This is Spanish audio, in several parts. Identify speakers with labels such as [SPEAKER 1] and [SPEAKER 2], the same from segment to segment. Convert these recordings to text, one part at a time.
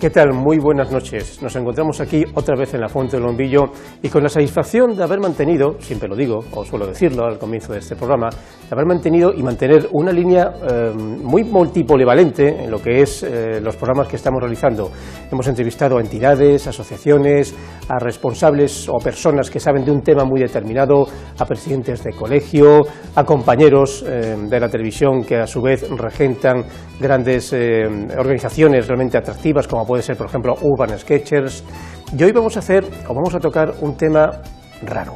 [SPEAKER 1] ¿Qué tal? Muy buenas noches. Nos encontramos aquí otra vez en la Fuente del Bombillo y con la satisfacción de haber mantenido, siempre lo digo, o suelo decirlo al comienzo de este programa, de haber mantenido y mantener una línea muy multipolivalente en lo que es los programas que estamos realizando. Hemos entrevistado a entidades, asociaciones, a responsables o personas que saben de un tema muy determinado, a presidentes de colegio, a compañeros de la televisión que a su vez regentan grandes organizaciones realmente atractivas como puede ser, por ejemplo, Urban Sketchers. Y hoy vamos a tocar un tema raro.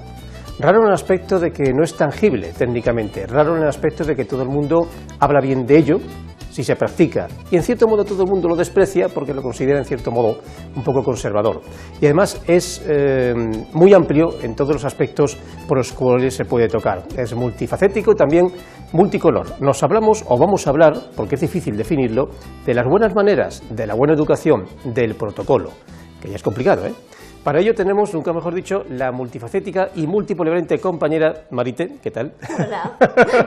[SPEAKER 1] Raro en el aspecto de que no es tangible técnicamente, raro en el aspecto de que todo el mundo habla bien de ello si se practica, y en cierto modo todo el mundo lo desprecia porque lo considera en cierto modo un poco conservador. Y además es muy amplio en todos los aspectos por los cuales se puede tocar. Es multifacético y también multicolor. Nos hablamos, o vamos a hablar, porque es difícil definirlo, de las buenas maneras, de la buena educación, del protocolo, que ya es complicado, ¿eh? Para ello tenemos, nunca mejor dicho, la multifacética y multipolivalente compañera Marite. ¿Qué tal?
[SPEAKER 2] Hola,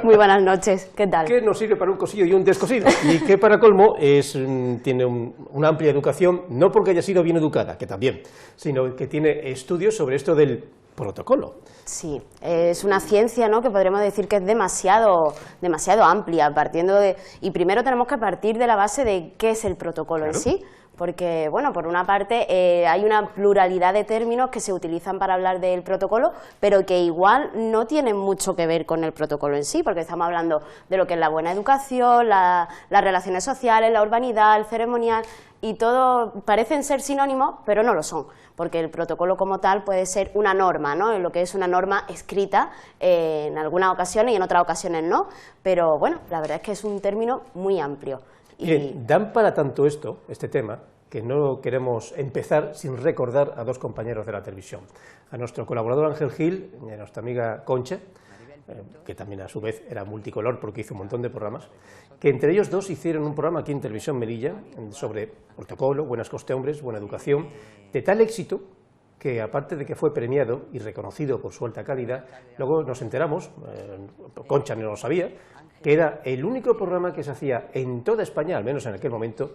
[SPEAKER 2] muy buenas noches, ¿qué tal?
[SPEAKER 1] Que nos sirve para un cosido y un descosido, y que para colmo tiene una amplia educación, no porque haya sido bien educada, que también, sino que tiene estudios sobre esto del protocolo.
[SPEAKER 2] Sí, es una ciencia, ¿no?, que podríamos decir que es demasiado amplia, y primero tenemos que partir de la base de qué es el protocolo en sí. Porque, bueno, por una parte hay una pluralidad de términos que se utilizan para hablar del protocolo, pero que igual no tienen mucho que ver con el protocolo en sí, porque estamos hablando de lo que es la buena educación, las relaciones sociales, la urbanidad, el ceremonial, y todo parecen ser sinónimos, pero no lo son, porque el protocolo como tal puede ser una norma, ¿no?, lo que es una norma escrita en algunas ocasiones y en otras ocasiones no, pero bueno, la verdad es que es un término muy amplio.
[SPEAKER 1] Bien, dan para tanto este tema, que no queremos empezar sin recordar a dos compañeros de la televisión, a nuestro colaborador Ángel Gil y a nuestra amiga Concha, que también a su vez era multicolor porque hizo un montón de programas, que entre ellos dos hicieron un programa aquí en Televisión Melilla sobre protocolo, buenas costumbres, buena educación, de tal éxito que aparte de que fue premiado y reconocido por su alta calidad, luego nos enteramos, Concha no lo sabía, que era el único programa que se hacía en toda España, al menos en aquel momento,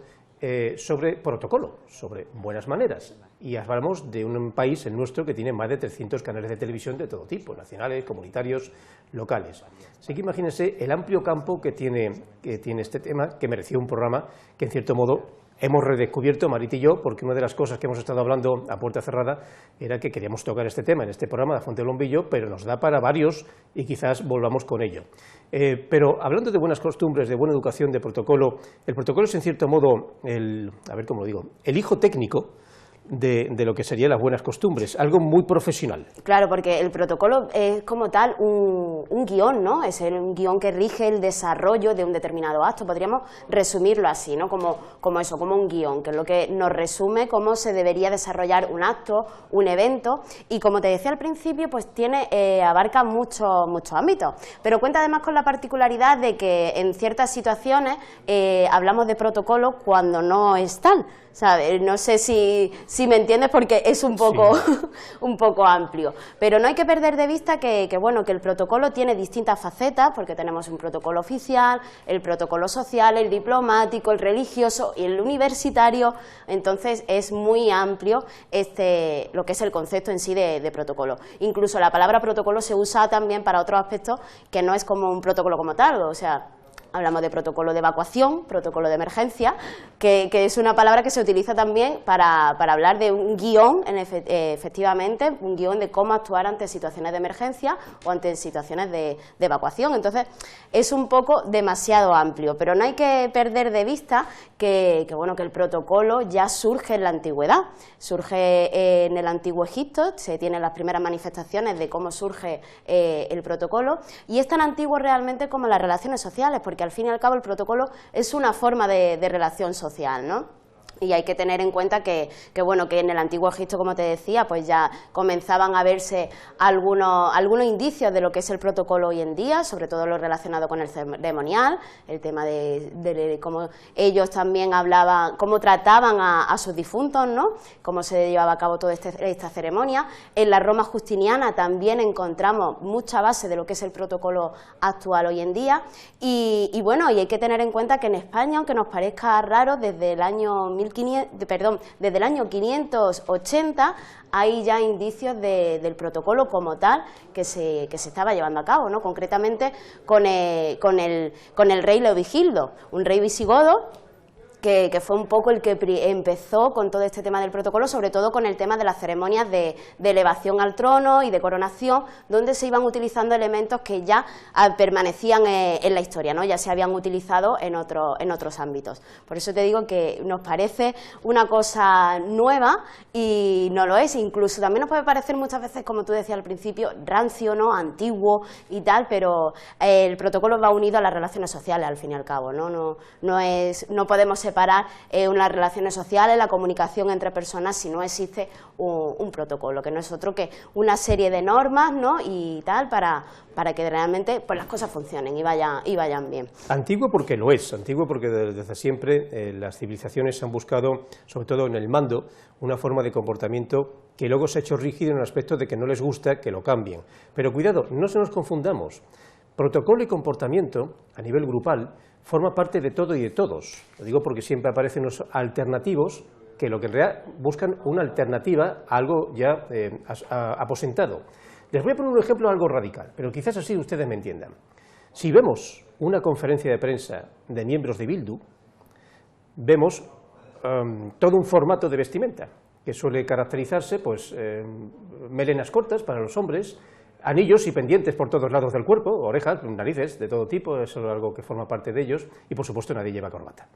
[SPEAKER 1] sobre protocolo, sobre buenas maneras. Y hablamos de un país, el nuestro, que tiene más de 300 canales de televisión de todo tipo, nacionales, comunitarios, locales. Así que imagínense el amplio campo que tiene este tema, que mereció un programa que en cierto modo hemos redescubierto, Marita y yo, porque una de las cosas que hemos estado hablando a puerta cerrada era que queríamos tocar este tema en este programa de Fuente del Bombillo, pero nos da para varios y quizás volvamos con ello. Pero hablando de buenas costumbres, de buena educación, de protocolo, el protocolo es en cierto modo el hijo técnico de lo que serían las buenas costumbres, algo muy profesional.
[SPEAKER 2] Claro, porque el protocolo es como tal un guión, ¿no? Es un guión que rige el desarrollo de un determinado acto, podríamos resumirlo así, ¿no? Como un guión, que es lo que nos resume cómo se debería desarrollar un acto, un evento, y como te decía al principio, pues abarca muchos ámbitos, pero cuenta además con la particularidad de que en ciertas situaciones hablamos de protocolo cuando no es tal, ¿sabes? No sé si me entiendes porque es un poco, sí, un poco amplio, pero no hay que perder de vista que el protocolo tiene distintas facetas, porque tenemos un protocolo oficial, el protocolo social, el diplomático, el religioso y el universitario. Entonces es muy amplio lo que es el concepto en sí de protocolo. Incluso la palabra protocolo se usa también para otros aspectos que no es como un protocolo como tal, o sea, hablamos de protocolo de evacuación, protocolo de emergencia, que es una palabra que se utiliza también para hablar de un guión, efectivamente, un guión de cómo actuar ante situaciones de emergencia o ante situaciones de evacuación. Entonces, es un poco demasiado amplio, pero no hay que perder de vista que el protocolo ya surge en la antigüedad, surge en el antiguo Egipto, se tienen las primeras manifestaciones de cómo surge el protocolo, y es tan antiguo realmente como las relaciones sociales, porque al fin y al cabo el protocolo es una forma de relación social, ¿no? Y hay que tener en cuenta que en el antiguo Egipto, como te decía, pues ya comenzaban a verse algunos indicios de lo que es el protocolo hoy en día, sobre todo lo relacionado con el ceremonial, el tema de cómo ellos también hablaban, cómo trataban a sus difuntos, ¿no? Cómo se llevaba a cabo toda esta ceremonia. En la Roma justiniana también encontramos mucha base de lo que es el protocolo actual hoy en día. Y hay que tener en cuenta que en España, aunque nos parezca raro, desde el año 1500 desde el año 580 hay ya indicios del protocolo como tal que se estaba llevando a cabo, ¿no? Concretamente con el rey Leovigildo, un rey visigodo, que fue un poco el que empezó con todo este tema del protocolo, sobre todo con el tema de las ceremonias de elevación al trono y de coronación, donde se iban utilizando elementos que ya permanecían en la historia, ¿no? Ya se habían utilizado en otros ámbitos. Por eso te digo que nos parece una cosa nueva y no lo es, incluso también nos puede parecer muchas veces, como tú decías al principio, rancio, ¿no? Antiguo y tal, pero el protocolo va unido a las relaciones sociales al fin y al cabo, ¿no? No podemos separar unas relaciones sociales, la comunicación entre personas, si no existe un protocolo, que no es otro que una serie de normas, ¿no? Y tal, para que realmente pues, las cosas funcionen y vayan bien.
[SPEAKER 1] Antiguo porque lo es, antiguo porque desde siempre las civilizaciones han buscado, sobre todo en el mando, una forma de comportamiento que luego se ha hecho rígido en el aspecto de que no les gusta que lo cambien. Pero cuidado, no se nos confundamos. Protocolo y comportamiento, a nivel grupal, forma parte de todo y de todos. Lo digo porque siempre aparecen los alternativos que lo que en realidad buscan una alternativa a algo ya aposentado. Les voy a poner un ejemplo algo radical, pero quizás así ustedes me entiendan. Si vemos una conferencia de prensa de miembros de Bildu, vemos todo un formato de vestimenta que suele caracterizarse, pues, melenas cortas para los hombres, anillos y pendientes por todos lados del cuerpo, orejas, narices, de todo tipo, eso es algo que forma parte de ellos, y por supuesto nadie lleva corbata.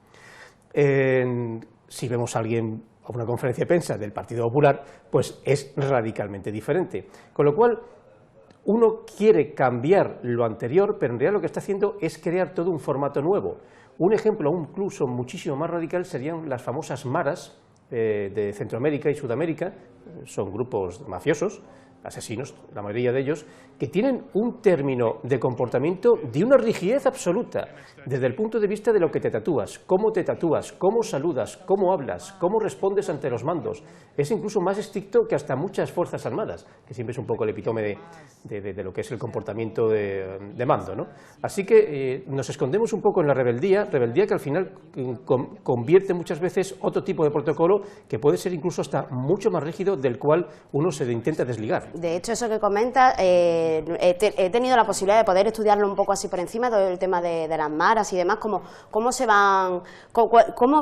[SPEAKER 1] Si vemos a alguien a una conferencia de prensa del Partido Popular, pues es radicalmente diferente. Con lo cual, uno quiere cambiar lo anterior, pero en realidad lo que está haciendo es crear todo un formato nuevo. Un ejemplo incluso muchísimo más radical serían las famosas maras de Centroamérica y Sudamérica, son grupos mafiosos, asesinos, la mayoría de ellos, que tienen un término de comportamiento de una rigidez absoluta, desde el punto de vista de lo que te tatúas, cómo saludas, cómo hablas, cómo respondes ante los mandos. Es incluso más estricto que hasta muchas fuerzas armadas, que siempre es un poco el epítome de lo que es el comportamiento de mando, ¿no? Así que nos escondemos un poco en la rebeldía que al final convierte muchas veces otro tipo de protocolo que puede ser incluso hasta mucho más rígido del cual uno se intenta desligar.
[SPEAKER 2] De hecho, eso que comenta, he tenido la posibilidad de poder estudiarlo un poco así por encima, todo el tema de las maras y demás, cómo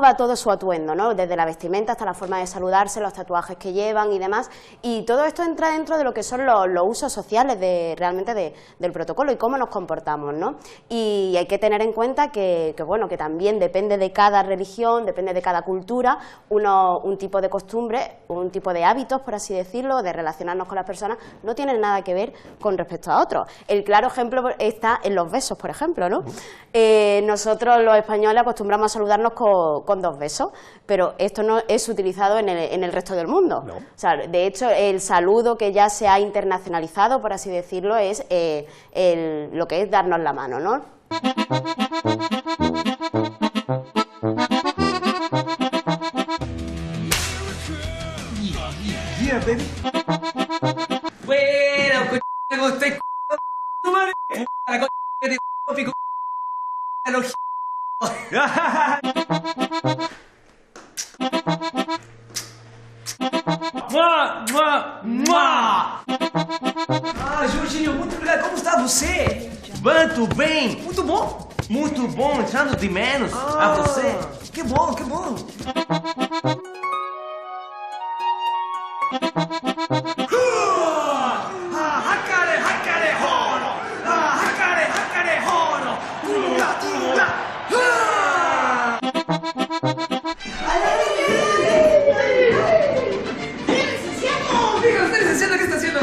[SPEAKER 2] va todo su atuendo, ¿no? Desde la vestimenta hasta la forma de saludarse, los tatuajes que llevan y demás, y todo esto entra dentro de lo que son los usos sociales realmente del protocolo y cómo nos comportamos, ¿no? Y hay que tener en cuenta que también depende de cada religión, depende de cada cultura, un tipo de costumbre, un tipo de hábitos, por así decirlo, de relacionarnos con las personas, no tienen nada que ver con respecto a otros. El claro ejemplo está en los besos, por ejemplo, ¿no? Nosotros los españoles acostumbramos a saludarnos con 2 besos, pero esto no es utilizado en el resto del mundo.
[SPEAKER 1] No.
[SPEAKER 2] O sea, de hecho, el saludo que ya se ha internacionalizado, por así decirlo, es lo que es darnos la mano, ¿no?
[SPEAKER 3] Yeah, baby. Bueno, con usted, madre. La con pico. Ah, Jorginho, muito obrigado. Como está você? Muito bem. Muito bom. Muito bom, echando de menos a você. Que bom, que bom. ¿Qué está haciendo?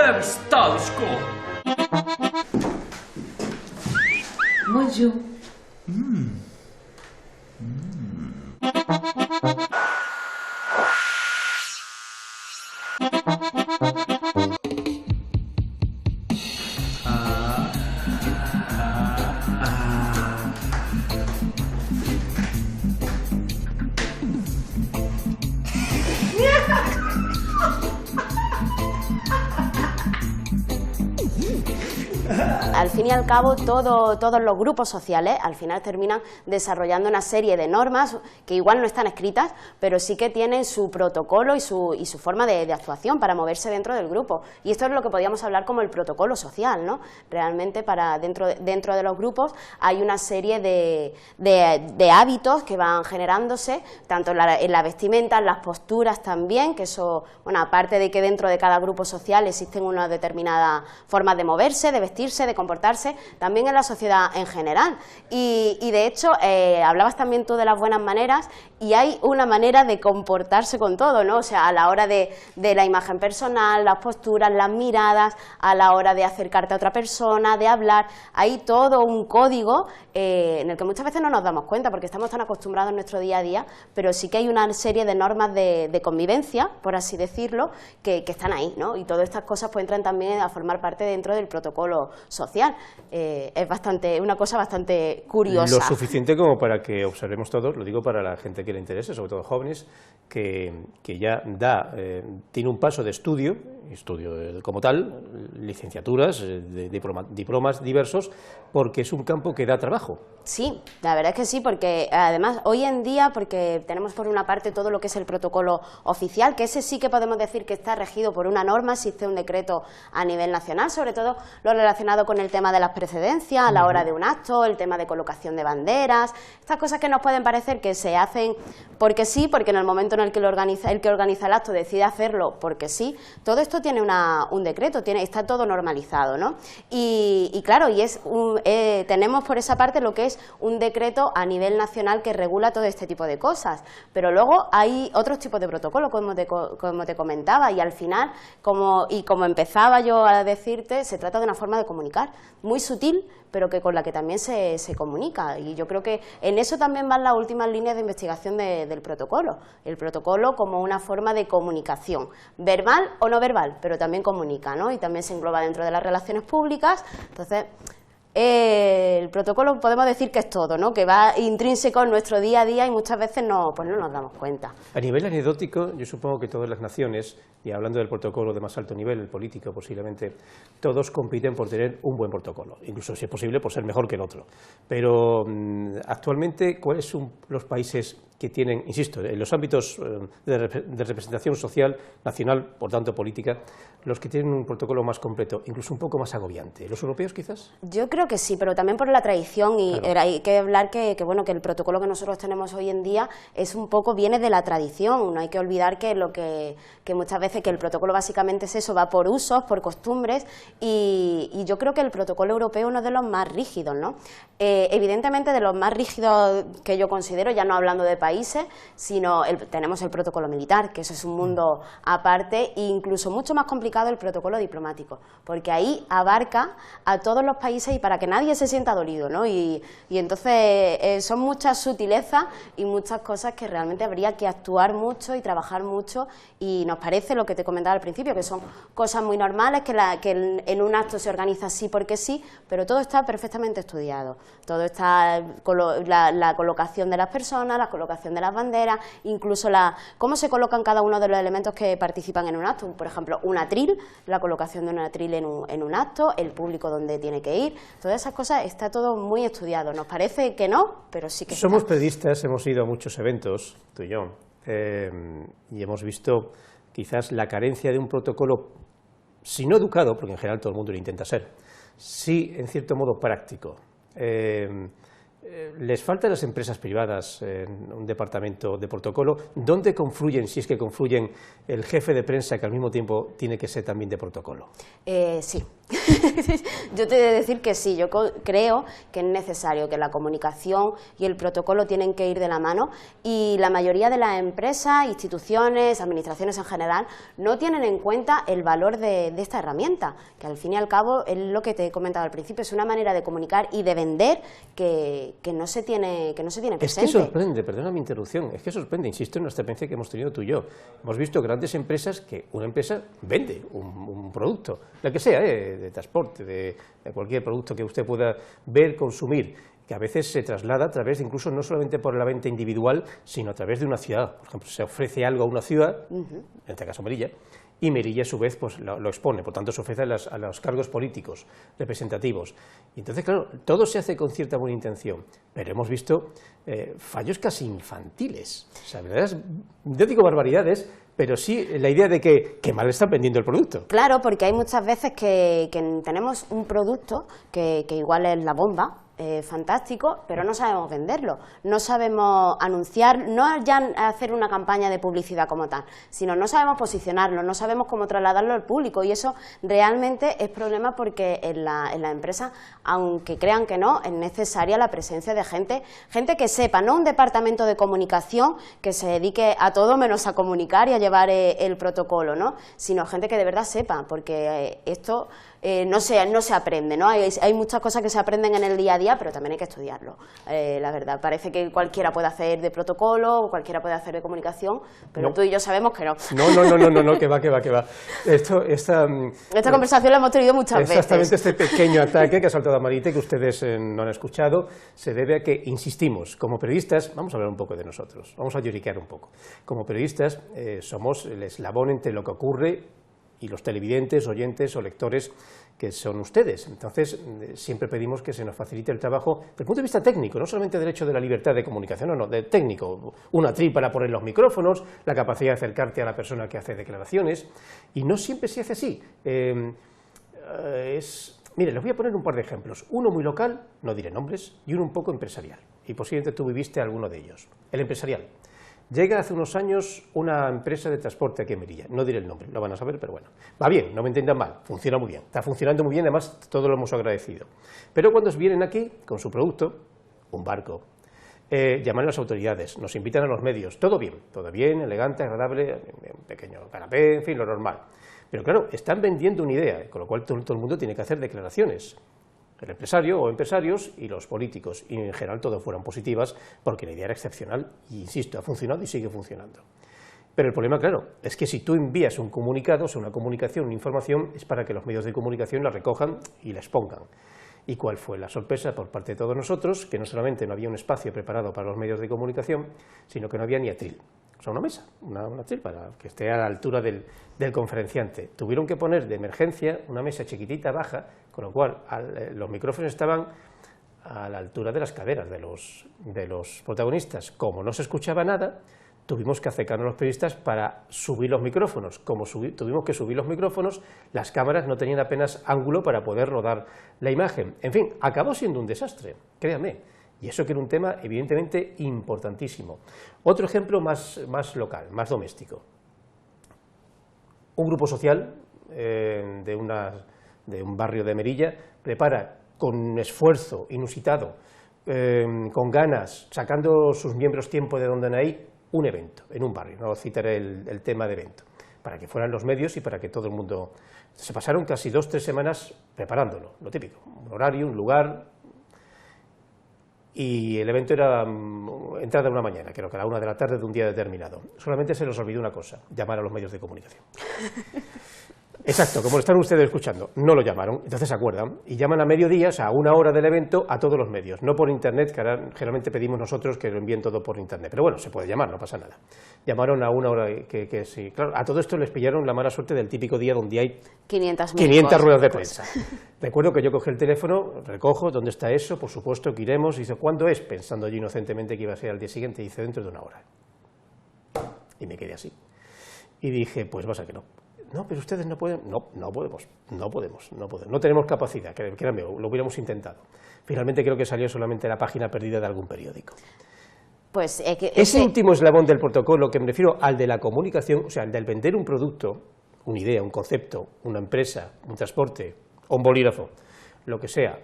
[SPEAKER 3] Very stylish girl.
[SPEAKER 4] Bonjour.
[SPEAKER 2] Al fin y al cabo, todos los grupos sociales al final terminan desarrollando una serie de normas que igual no están escritas, pero sí que tienen su protocolo y su forma de actuación para moverse dentro del grupo. Y esto es lo que podríamos hablar como el protocolo social, ¿no? Realmente dentro de los grupos hay una serie de hábitos que van generándose, tanto en la vestimenta, en las posturas también, que eso, bueno, aparte de que dentro de cada grupo social existen unas determinadas formas de moverse, de vestirse, de comportarse, también en la sociedad en general. Y de hecho, hablabas también tú de las buenas maneras, y hay una manera de comportarse con todo, ¿no? O sea, a la hora de la imagen personal, las posturas, las miradas, a la hora de acercarte a otra persona, de hablar, hay todo un código en el que muchas veces no nos damos cuenta porque estamos tan acostumbrados en nuestro día a día, pero sí que hay una serie de normas de convivencia, por así decirlo, que están ahí, ¿no? Y todas estas cosas pues entran también a formar parte dentro del protocolo social. Es una cosa bastante curiosa.
[SPEAKER 1] Lo suficiente como para que observemos todos, lo digo para la gente que le interese, sobre todo jóvenes, que ya tiene un paso de estudio como tal, licenciaturas, diplomas diversos, porque es un campo que da trabajo.
[SPEAKER 2] Sí, la verdad es que sí, porque además hoy en día, porque tenemos por una parte todo lo que es el protocolo oficial, que ese sí que podemos decir que está regido por una norma, existe un decreto a nivel nacional, sobre todo lo relacionado con el tema de las precedencias a la hora de un acto, el tema de colocación de banderas, estas cosas que nos pueden parecer que se hacen porque sí, porque en el momento en el que el que organiza el acto decide hacerlo porque sí, todo esto tiene un decreto, está todo normalizado, ¿no? Y claro, tenemos por esa parte lo que es un decreto a nivel nacional que regula todo este tipo de cosas, pero luego hay otros tipos de protocolos, como te comentaba, y al final, como empezaba yo a decirte, se trata de una forma de comunicar muy sutil, pero con la que también se comunica, y yo creo que en eso también van las últimas líneas de investigación del protocolo, el protocolo como una forma de comunicación, verbal o no verbal, pero también comunica, ¿no? Y también se engloba dentro de las relaciones públicas. Entonces, el protocolo podemos decir que es todo, ¿no? Que va intrínseco en nuestro día a día y muchas veces no nos damos cuenta.
[SPEAKER 1] A nivel anecdótico, yo supongo que todas las naciones, y hablando del protocolo de más alto nivel, el político posiblemente, todos compiten por tener un buen protocolo, incluso si es posible por ser mejor que el otro. Pero actualmente, ¿cuáles son los países que tienen, insisto, en los ámbitos de representación social, nacional, por tanto política, los que tienen un protocolo más completo, incluso un poco más agobiante? ¿Los europeos quizás?
[SPEAKER 2] Yo creo que sí, pero también por la tradición, y claro, hay que hablar que el protocolo que nosotros tenemos hoy en día viene de la tradición. No hay que olvidar que muchas veces que el protocolo básicamente es eso, va por usos, por costumbres, y yo creo que el protocolo europeo es uno de los más rígidos, ¿no? Evidentemente de los más rígidos que yo considero, ya no hablando de países, sino tenemos el protocolo militar, que eso es un mundo aparte, e incluso mucho más complicado el protocolo diplomático, porque ahí abarca a todos los países y para que nadie se sienta dolido, ¿no? Y entonces son muchas sutilezas y muchas cosas que realmente habría que actuar mucho y trabajar mucho, y nos parece lo que te comentaba al principio, que son cosas muy normales, que en un acto se organiza así porque sí, pero todo está perfectamente estudiado, todo está la colocación de las personas, la colocación de las banderas, incluso cómo se colocan cada uno de los elementos que participan en un acto, por ejemplo, un atril, la colocación de un atril en un acto, el público donde tiene que ir, todas esas cosas está todo muy estudiado. Nos parece que no, pero sí que
[SPEAKER 1] somos periodistas, hemos ido a muchos eventos, tú y yo, y hemos visto quizás la carencia de un protocolo, si no educado, porque en general todo el mundo lo intenta ser, sí en cierto modo práctico. ¿Les falta a las empresas privadas un departamento de protocolo? ¿Dónde confluyen, si es que confluyen, el jefe de prensa que al mismo tiempo tiene que ser también de protocolo?
[SPEAKER 2] Sí. Yo te he de decir que sí, yo creo que es necesario, que la comunicación y el protocolo tienen que ir de la mano, y la mayoría de las empresas, instituciones, administraciones en general, no tienen en cuenta el valor de esta herramienta, que al fin y al cabo es lo que te he comentado al principio, es una manera de comunicar y de vender que no se tiene presente.
[SPEAKER 1] Es que sorprende, perdona mi interrupción, es que sorprende, insisto en nuestra experiencia que hemos tenido tú y yo. Hemos visto grandes empresas que una empresa vende un producto, la que sea, de transporte, de cualquier producto que usted pueda ver, consumir, que a veces se traslada a través de, incluso no solamente por la venta individual, sino a través de una ciudad. Por ejemplo, se ofrece algo a una ciudad, en este caso Melilla, y Melilla a su vez pues lo expone, por tanto se ofrece a los cargos políticos representativos. Y entonces, claro, todo se hace con cierta buena intención, pero hemos visto fallos casi infantiles. O sea, verdaderas, yo digo barbaridades, pero sí la idea de que mal están vendiendo el producto.
[SPEAKER 2] Claro, porque hay muchas veces que tenemos un producto que igual es la bomba, fantástico, pero no sabemos venderlo, no sabemos anunciar, no ya hacer una campaña de publicidad como tal, sino no sabemos posicionarlo, no sabemos cómo trasladarlo al público, y eso realmente es problema, porque en la empresa, aunque crean que no, es necesaria la presencia de gente que sepa, no un departamento de comunicación que se dedique a todo menos a comunicar y a llevar el protocolo, ¿no? Sino gente que de verdad sepa, porque esto no se aprende, ¿no? Hay muchas cosas que se aprenden en el día a día, pero también hay que estudiarlo, la verdad. Parece que cualquiera puede hacer de protocolo, cualquiera puede hacer de comunicación, pero no. Tú y yo sabemos que no.
[SPEAKER 1] No, que va. Esta
[SPEAKER 2] conversación la hemos tenido muchas veces.
[SPEAKER 1] Exactamente, este pequeño ataque que ha saltado a Marite, que ustedes no han escuchado, se debe a que, insistimos, como periodistas, vamos a hablar un poco de nosotros, vamos a lloriquear un poco. Como periodistas somos el eslabón entre lo que ocurre y los televidentes, oyentes o lectores que son ustedes. Entonces, siempre pedimos que se nos facilite el trabajo desde el punto de vista técnico, no solamente del hecho de la libertad de comunicación, no, de técnico, un atril para poner los micrófonos, la capacidad de acercarte a la persona que hace declaraciones, y no siempre se hace así. Mire, les voy a poner un par de ejemplos, uno muy local, no diré nombres, y uno un poco empresarial, y posiblemente tú viviste alguno de ellos. El empresarial. Llega hace unos años una empresa de transporte aquí en Melilla, no diré el nombre, lo van a saber, pero bueno, va bien, no me entiendan mal, funciona muy bien, está funcionando muy bien, además todo lo hemos agradecido. Pero cuando vienen aquí con su producto, un barco, llaman a las autoridades, nos invitan a los medios, todo bien, elegante, agradable, un pequeño canapé, en fin, lo normal. Pero claro, están vendiendo una idea, con lo cual todo el mundo tiene que hacer declaraciones. El empresario o empresarios y los políticos, y en general todas fueron positivas, porque la idea era excepcional, y insisto, ha funcionado y sigue funcionando. Pero el problema, claro, es que si tú envías un comunicado, o sea, una comunicación, una información, es para que los medios de comunicación la recojan y la expongan. ¿Y cuál fue la sorpresa por parte de todos nosotros? Que no solamente no había un espacio preparado para los medios de comunicación, sino que no había ni atril. O sea, una mesa, una atril para que esté a la altura del conferenciante. Tuvieron que poner de emergencia una mesa chiquitita, baja, con lo cual los micrófonos estaban a la altura de las caderas de los protagonistas. Como no se escuchaba nada, tuvimos que acercarnos a los periodistas para subir los micrófonos. Como tuvimos que subir los micrófonos, las cámaras no tenían apenas ángulo para poder rodar la imagen. En fin, acabó siendo un desastre, créanme. Y eso que era un tema evidentemente importantísimo. Otro ejemplo más local, más doméstico. Un grupo social de un barrio de Melilla prepara con esfuerzo inusitado, con ganas, sacando sus miembros tiempo de donde no hay, un evento en un barrio. No citaré el tema de evento, para que fueran los medios y para que todo el mundo... Se pasaron casi 2 o 3 semanas preparándolo, lo típico, un horario, un lugar... Y el evento era entrada una mañana, creo que a la 1 de la tarde de un día determinado. Solamente se les olvidó una cosa, llamar a los medios de comunicación. Exacto, como lo están ustedes escuchando, no lo llamaron, entonces se acuerdan, y llaman a mediodía, o sea, a 1 hora del evento, a todos los medios, no por internet, que ahora generalmente pedimos nosotros que lo envíen todo por internet, pero bueno, se puede llamar, no pasa nada. Llamaron a 1 hora que sí, claro, a todo esto les pillaron la mala suerte del típico día donde hay 500 ruedas de prensa. Recuerdo que yo cogí el teléfono, recojo, ¿dónde está eso? Por supuesto que iremos, y dice, ¿cuándo es? Pensando yo inocentemente que iba a ser al día siguiente, y dice, dentro de 1 hora. Y me quedé así. Y dije, pues pasa que no. No, pero ustedes no pueden. No podemos. No tenemos capacidad, créanme, lo hubiéramos intentado. Finalmente creo que salió solamente la página perdida de algún periódico.
[SPEAKER 2] Pues
[SPEAKER 1] ese último eslabón del protocolo, que me refiero al de la comunicación, o sea, al del vender un producto, una idea, un concepto, una empresa, un transporte o un bolígrafo, lo que sea,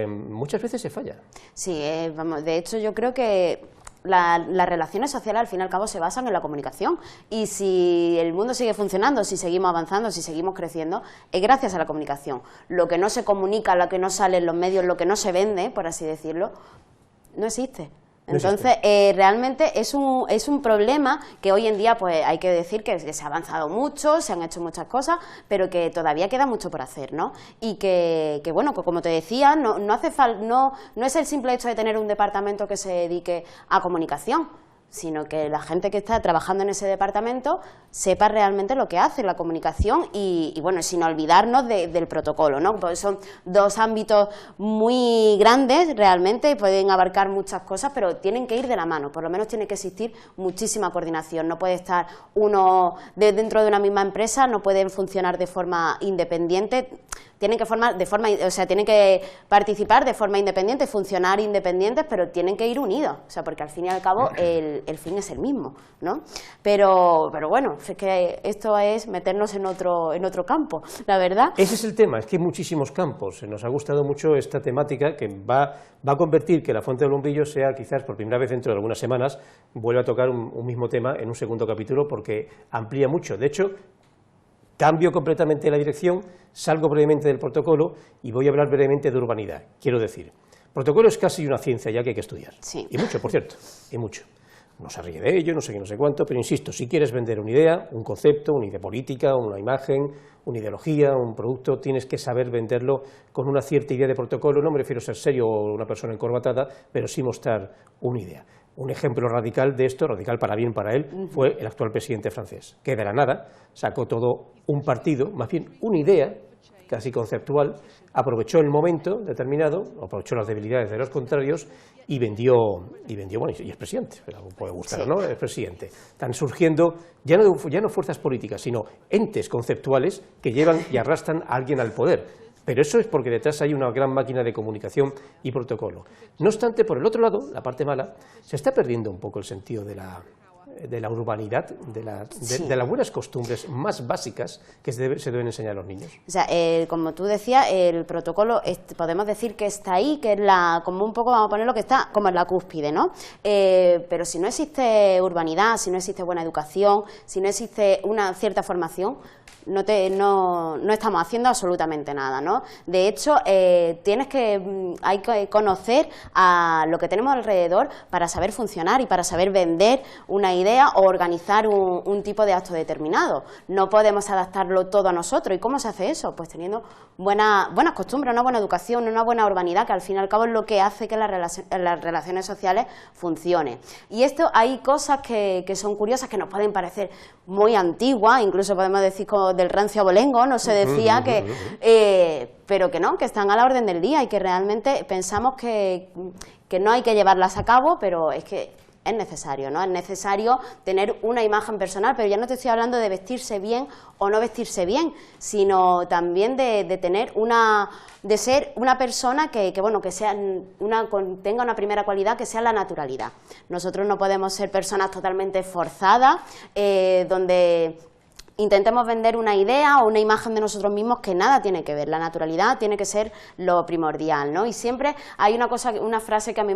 [SPEAKER 1] muchas veces se falla.
[SPEAKER 2] Sí, vamos, de hecho yo creo que las relaciones sociales al fin y al cabo se basan en la comunicación, y si el mundo sigue funcionando, si seguimos avanzando, si seguimos creciendo, es gracias a la comunicación. Lo que no se comunica, lo que no sale en los medios, lo que no se vende, por así decirlo, no existe. Entonces, realmente es un problema que hoy en día pues hay que decir que se ha avanzado mucho, se han hecho muchas cosas, pero que todavía queda mucho por hacer, ¿no? Y que bueno, que como te decía, no es el simple hecho de tener un departamento que se dedique a comunicación, sino que la gente que está trabajando en ese departamento sepa realmente lo que hace la comunicación y bueno, sin olvidarnos del protocolo, ¿no? Porque son dos ámbitos muy grandes realmente, pueden abarcar muchas cosas, pero tienen que ir de la mano, por lo menos tiene que existir muchísima coordinación, no puede estar uno dentro de una misma empresa, no pueden funcionar de forma independiente. Tienen que participar de forma independiente, funcionar independientes, pero tienen que ir unidos, o sea, porque al fin y al cabo el fin es el mismo, ¿no? Pero bueno, es que esto es meternos en otro campo, la verdad.
[SPEAKER 1] Ese es el tema, es que hay muchísimos campos. Nos ha gustado mucho esta temática que va a convertir que La Fuente del Bombillo sea, quizás por primera vez dentro de algunas semanas, vuelva a tocar un mismo tema en un segundo capítulo, porque amplía mucho. De hecho, cambio completamente la dirección, salgo brevemente del protocolo y voy a hablar brevemente de urbanidad. Quiero decir, protocolo es casi una ciencia ya que hay que estudiar.
[SPEAKER 2] Sí.
[SPEAKER 1] Y mucho, por cierto, y mucho. No se ríe de ello, no sé qué, no sé cuánto, pero insisto, si quieres vender una idea, un concepto, una idea política, una imagen, una ideología, un producto, tienes que saber venderlo con una cierta idea de protocolo. No me refiero a ser serio o una persona encorbatada, pero sí mostrar una idea. Un ejemplo radical de esto, radical para bien para él, fue el actual presidente francés, que de la nada sacó todo un partido, más bien una idea, casi conceptual, aprovechó el momento determinado, aprovechó las debilidades de los contrarios y vendió, bueno, y es presidente, pero puede gustar o no, es presidente. Están surgiendo ya no fuerzas políticas, sino entes conceptuales que llevan y arrastran a alguien al poder. Pero eso es porque detrás hay una gran máquina de comunicación y protocolo. No obstante, por el otro lado, la parte mala, se está perdiendo un poco el sentido de la urbanidad, de las buenas costumbres más básicas que se deben enseñar a los niños.
[SPEAKER 2] O sea, como tú decías, el protocolo podemos decir que está ahí, que es como un poco, vamos a ponerlo, que está como en la cúspide, ¿no? Pero si no existe urbanidad, si no existe buena educación, si no existe una cierta formación, no estamos haciendo absolutamente nada, ¿no? De hecho, hay que conocer a lo que tenemos alrededor para saber funcionar y para saber vender una idea o organizar un tipo de acto determinado. No podemos adaptarlo todo a nosotros. ¿Y cómo se hace eso? Pues teniendo buenas costumbres, una buena educación, una buena urbanidad, que al fin y al cabo es lo que hace que las relaciones sociales funcionen. Y esto, hay cosas que son curiosas, que nos pueden parecer muy antiguas, incluso podemos decir como del rancio abolengo, no se decía pero que no, que están a la orden del día y que realmente pensamos que no hay que llevarlas a cabo, pero es que es necesario, ¿no? Es necesario tener una imagen personal, pero ya no te estoy hablando de vestirse bien o no vestirse bien, sino también de ser una persona que tenga una primera cualidad, que sea la naturalidad. Nosotros no podemos ser personas totalmente forzadas, donde intentemos vender una idea o una imagen de nosotros mismos que nada tiene que ver. La naturalidad tiene que ser lo primordial, ¿no? Y siempre hay una frase que a mí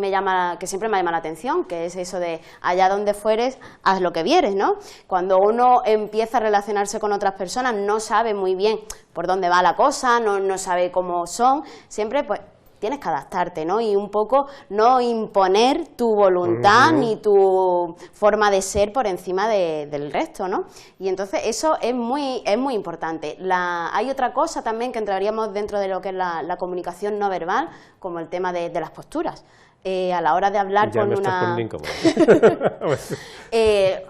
[SPEAKER 2] que siempre me llama la atención, que es eso de allá donde fueres, haz lo que vieres, ¿no? Cuando uno empieza a relacionarse con otras personas, no sabe muy bien por dónde va la cosa, no sabe cómo son, siempre pues tienes que adaptarte, ¿no? Y un poco no imponer tu voluntad ni tu forma de ser por encima del resto, ¿no? Y entonces eso es muy importante. Hay otra cosa también que entraríamos dentro de lo que es la comunicación no verbal, como el tema de las posturas. A la hora de hablar
[SPEAKER 1] ya
[SPEAKER 2] con
[SPEAKER 1] me
[SPEAKER 2] una...
[SPEAKER 1] estás poniendo incómodo.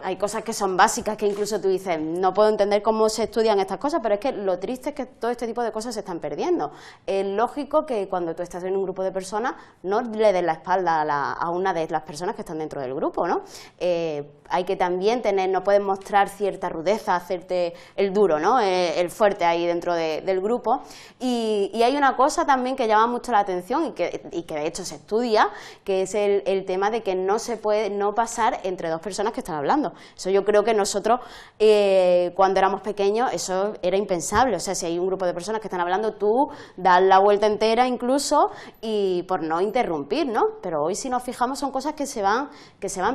[SPEAKER 2] Hay cosas que son básicas que incluso tú dices, no puedo entender cómo se estudian estas cosas, pero es que lo triste es que todo este tipo de cosas se están perdiendo. Es lógico que cuando tú estás en un grupo de personas no le des la espalda a una de las personas que están dentro del grupo, ¿no? Hay que también no puedes mostrar cierta rudeza, hacerte el duro, ¿no? El fuerte ahí dentro del grupo. Y hay una cosa también que llama mucho la atención y que de hecho se estudia, que es el tema de que no se puede no pasar entre dos personas que están hablando. Eso yo creo que nosotros, cuando éramos pequeños, eso era impensable. O sea, si hay un grupo de personas que están hablando, tú das la vuelta entera incluso y por no interrumpir, ¿no? Pero hoy, si nos fijamos, son cosas que se van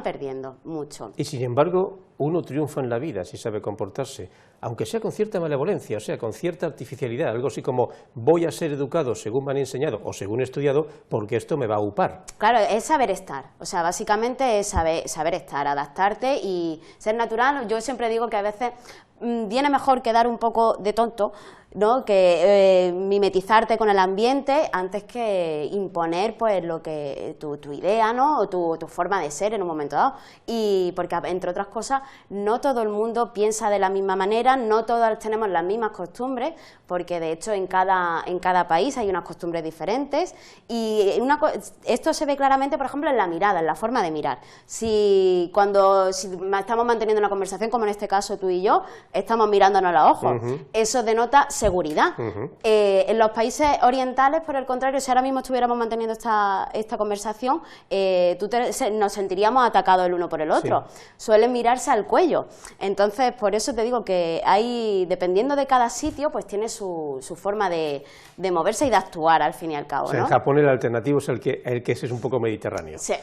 [SPEAKER 2] perdiendo mucho.
[SPEAKER 1] Y sin embargo, uno triunfa en la vida si sabe comportarse, aunque sea con cierta malevolencia, o sea, con cierta artificialidad, algo así como voy a ser educado según me han enseñado o según he estudiado porque esto me va a upar.
[SPEAKER 2] Claro, es saber estar, o sea, básicamente es saber estar, adaptarte y ser natural. Yo siempre digo que a veces viene mejor quedar un poco de tonto, ¿no?, que mimetizarte con el ambiente antes que imponer pues lo que tu idea, ¿no?, o tu forma de ser en un momento dado. Y porque, entre otras cosas, no todo el mundo piensa de la misma manera, no todos tenemos las mismas costumbres, porque de hecho en cada país hay unas costumbres diferentes, y esto se ve claramente, por ejemplo, en la mirada, en la forma de mirar. Si estamos manteniendo una conversación, como en este caso tú y yo, estamos mirándonos a los ojos, eso denota seguridad. En los países orientales, por el contrario, si ahora mismo estuviéramos manteniendo esta conversación, nos sentiríamos atacados el uno por el otro. Sí. Suelen mirarse al cuello. Entonces, por eso te digo que dependiendo de cada sitio, pues tiene su forma de moverse y de actuar, al fin y al cabo, ¿no?
[SPEAKER 1] O sea, en Japón el alternativo es el que es un poco mediterráneo.
[SPEAKER 2] Sí.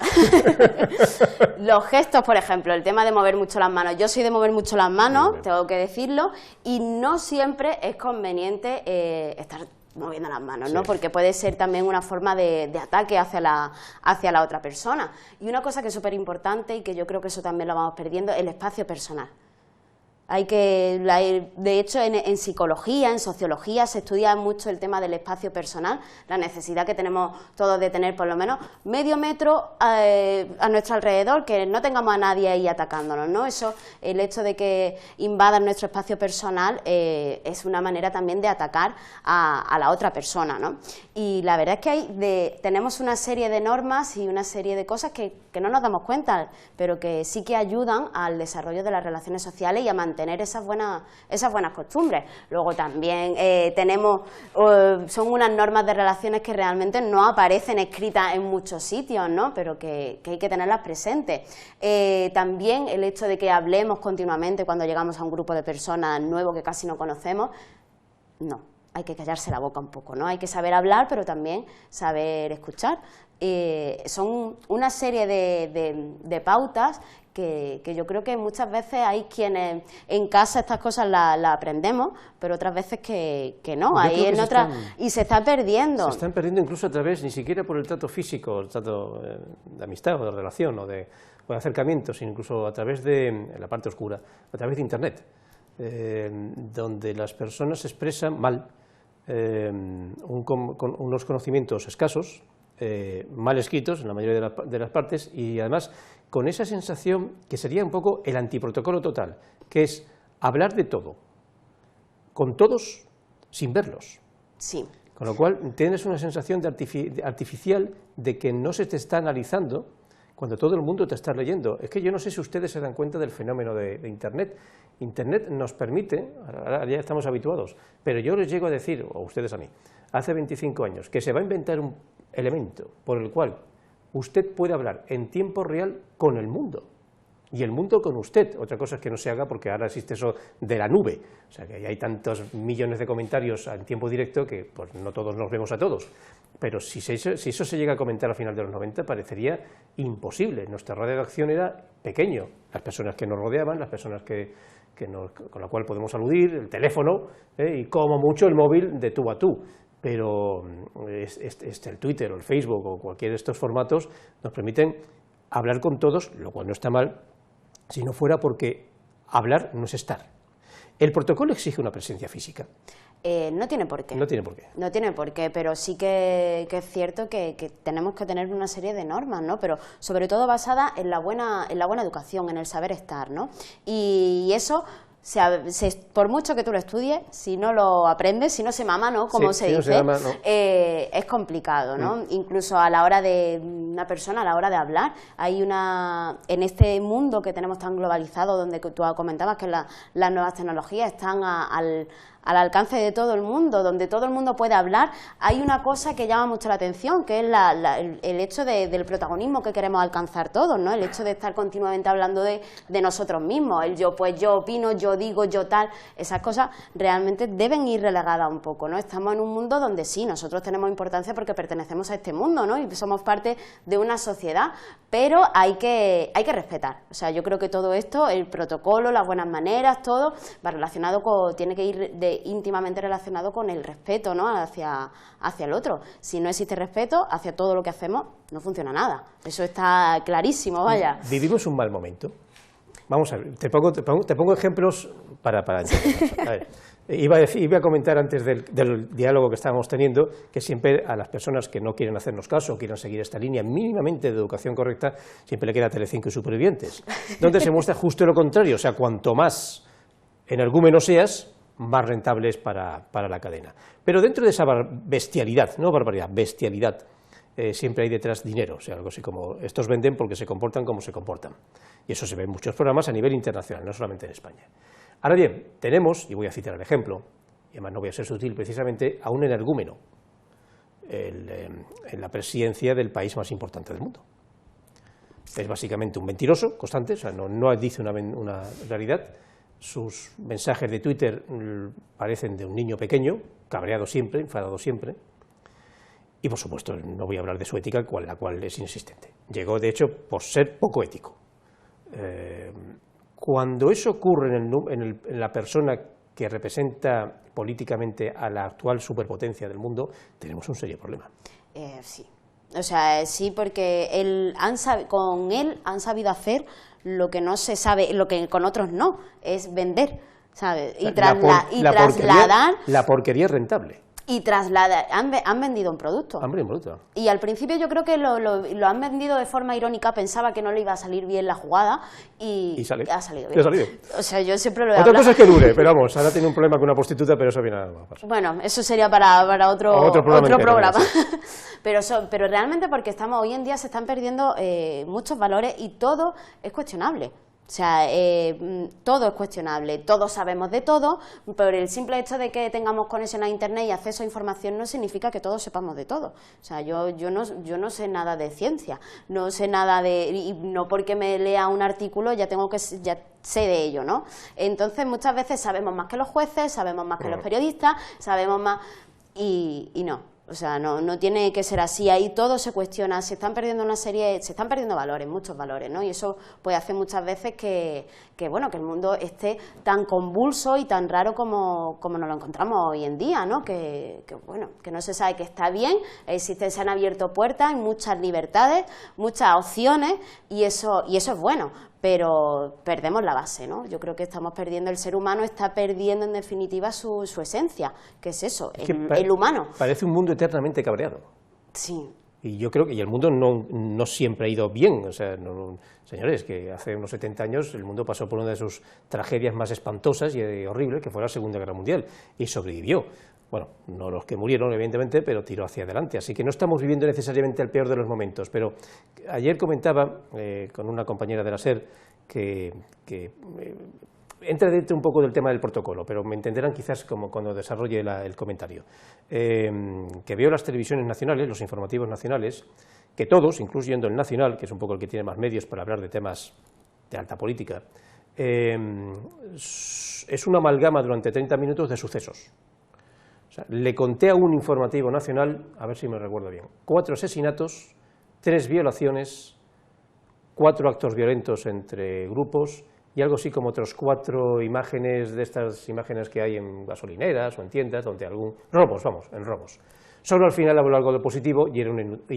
[SPEAKER 2] Los gestos, por ejemplo, el tema de mover mucho las manos. Yo soy de mover mucho las manos, tengo que decirlo, y no siempre es conveniente estar moviendo las manos, ¿no? Sí. Porque puede ser también una forma de ataque hacia la otra persona. Y una cosa que es súper importante y que yo creo que eso también lo vamos perdiendo, el espacio personal. De hecho, en psicología, en sociología, se estudia mucho el tema del espacio personal, la necesidad que tenemos todos de tener por lo menos medio metro a nuestro alrededor, que no tengamos a nadie ahí atacándonos, ¿no? Eso, el hecho de que invadan nuestro espacio personal es una manera también de atacar a la otra persona, ¿no? Y la verdad es que tenemos una serie de normas y una serie de cosas que no nos damos cuenta, pero que sí que ayudan al desarrollo de las relaciones sociales y a mantener esas buenas costumbres. Luego también son unas normas de relaciones que realmente no aparecen escritas en muchos sitios, ¿no?, pero que hay que tenerlas presentes. También el hecho de que hablemos continuamente cuando llegamos a un grupo de personas nuevo que casi no conocemos, no, hay que callarse la boca un poco, ¿no? Hay que saber hablar, pero también saber escuchar. Son una serie de pautas que yo creo que muchas veces hay quienes en casa estas cosas las aprendemos, pero otras veces que no, y se está perdiendo.
[SPEAKER 1] Se están perdiendo incluso a través, ni siquiera por el trato físico, el trato de amistad o de relación o de acercamiento, sino incluso a través de la parte oscura, a través de Internet, donde las personas expresan mal con unos conocimientos escasos, mal escritos en la mayoría de las partes, y además con esa sensación que sería un poco el antiprotocolo total, que es hablar de todo, con todos, sin verlos.
[SPEAKER 2] Sí. Con
[SPEAKER 1] lo cual tienes una sensación artificial de que no se te está analizando cuando todo el mundo te está leyendo. Es que yo no sé si ustedes se dan cuenta del fenómeno de Internet. Internet nos permite, ahora ya estamos habituados, pero yo les llego a decir, o ustedes a mí, hace 25 años, que se va a inventar un elemento por el cual usted puede hablar en tiempo real con el mundo, y el mundo con usted. Otra cosa es que no se haga porque ahora existe eso de la nube, o sea que hay tantos millones de comentarios en tiempo directo que pues no todos nos vemos a todos, pero si eso se llega a comentar a final de los 90 parecería imposible. Nuestra radio de acción era pequeño, las personas que nos rodeaban, las personas con la cual podemos aludir, el teléfono, y como mucho el móvil de tú a tú. Pero el Twitter o el Facebook o cualquiera de estos formatos nos permiten hablar con todos, lo cual no está mal, si no fuera porque hablar no es estar. ¿El protocolo exige una presencia física?
[SPEAKER 2] No tiene por qué.
[SPEAKER 1] No tiene por qué.
[SPEAKER 2] No tiene por qué, pero sí que es cierto que tenemos que tener una serie de normas, ¿no? Pero sobre todo basada en la buena educación, en el saber estar, ¿no? Y eso, por mucho que tú lo estudies, si no lo aprendes, si no se mama, ¿no?, como se dice, no se mama, no. Es complicado, ¿no? Incluso a la hora de una persona, a la hora de hablar, en este mundo que tenemos tan globalizado, donde tú comentabas que las nuevas tecnologías están al alcance de todo el mundo, donde todo el mundo puede hablar, hay una cosa que llama mucho la atención, que es el hecho del protagonismo que queremos alcanzar todos, ¿no? El hecho de estar continuamente hablando de nosotros mismos, el yo, pues yo opino, yo digo, yo tal, esas cosas realmente deben ir relegadas un poco, ¿no? Estamos en un mundo donde sí, nosotros tenemos importancia porque pertenecemos a este mundo, ¿no? Y somos parte de una sociedad, pero hay que respetar. O sea, yo creo que todo esto, el protocolo, las buenas maneras, todo va relacionado tiene que ir íntimamente relacionado con el respeto, ¿no? hacia el otro. Si no existe respeto hacia todo lo que hacemos, no funciona nada. Eso está clarísimo, vaya.
[SPEAKER 1] Vivimos un mal momento. Vamos a ver, te pongo ejemplos para entender. A ver, iba a comentar antes del diálogo que estábamos teniendo que siempre a las personas que no quieren hacernos caso o quieren seguir esta línea mínimamente de educación correcta, siempre le queda Telecinco y Supervivientes, donde se muestra justo lo contrario, o sea, cuanto más energúmeno seas, más rentable es para la cadena. Pero dentro de esa bestialidad, no barbaridad, bestialidad, siempre hay detrás dinero, o sea, algo así como estos venden porque se comportan como se comportan. Y eso se ve en muchos programas a nivel internacional, no solamente en España. Ahora bien, tenemos, y voy a citar el ejemplo, y además no voy a ser sutil, precisamente a un energúmeno en la presidencia del país más importante del mundo. Es básicamente un mentiroso constante, o sea, no dice una realidad. Sus mensajes de Twitter parecen de un niño pequeño, cabreado siempre, enfadado siempre. Y, por supuesto, no voy a hablar de su ética, la cual es inexistente. Llegó, de hecho, por ser poco ético. Cuando eso ocurre en la persona que representa políticamente a la actual superpotencia del mundo, tenemos un serio problema.
[SPEAKER 2] Sí. O sea, sí, porque con él han sabido hacer lo que no se sabe, lo que con otros no, es vender, ¿sabes? Y trasladar...
[SPEAKER 1] La porquería es rentable.
[SPEAKER 2] Y trasladar, han vendido un producto.
[SPEAKER 1] Han vendido un producto.
[SPEAKER 2] Y al principio yo creo que lo han vendido de forma irónica, pensaba que no le iba a salir bien la jugada y ha salido bien.
[SPEAKER 1] Ha salido.
[SPEAKER 2] O sea, yo siempre lo he
[SPEAKER 1] Otra
[SPEAKER 2] hablado.
[SPEAKER 1] cosa es que dure, pero vamos, ahora tiene un problema con una prostituta, pero eso viene a pasar.
[SPEAKER 2] Bueno, eso sería para otro programa.
[SPEAKER 1] Sí.
[SPEAKER 2] Pero realmente porque hoy en día se están perdiendo muchos valores y todo es cuestionable. O sea, todo es cuestionable, todos sabemos de todo, pero el simple hecho de que tengamos conexión a Internet y acceso a información no significa que todos sepamos de todo. O sea, yo no sé nada de ciencia, no sé nada y no porque me lea un artículo ya sé de ello, ¿no? Entonces muchas veces sabemos más que los jueces, sabemos más que los periodistas, sabemos más y no. O sea, no tiene que ser así, ahí todo se cuestiona, se están perdiendo valores, muchos valores, ¿no? Y eso puede hacer muchas veces que el mundo esté tan convulso y tan raro como nos lo encontramos hoy en día, ¿no? Que no se sabe que está bien, se han abierto puertas, hay muchas libertades, muchas opciones y eso es bueno. Pero perdemos la base, ¿no? Yo creo que estamos perdiendo, el ser humano está perdiendo en definitiva su esencia, que es eso, el humano.
[SPEAKER 1] Parece un mundo eternamente cabreado.
[SPEAKER 2] Sí.
[SPEAKER 1] Y yo creo que el mundo no siempre ha ido bien, o sea, señores, que hace unos 70 años el mundo pasó por una de sus tragedias más espantosas y horribles, que fue la Segunda Guerra Mundial, y sobrevivió. Bueno, no los que murieron, evidentemente, pero tiró hacia adelante. Así que no estamos viviendo necesariamente el peor de los momentos. Pero ayer comentaba con una compañera de la SER que entra dentro un poco del tema del protocolo, pero me entenderán quizás como cuando desarrolle el comentario. Que veo las televisiones nacionales, los informativos nacionales, que todos, incluyendo el nacional, que es un poco el que tiene más medios para hablar de temas de alta política, es una amalgama durante 30 minutos de sucesos. O sea, le conté a un informativo nacional, a ver si me recuerdo bien, 4 asesinatos, 3 violaciones, 4 actos violentos entre grupos y algo así como otros 4 imágenes de estas imágenes que hay en gasolineras o en tiendas, donde robos. Solo al final habló algo de positivo y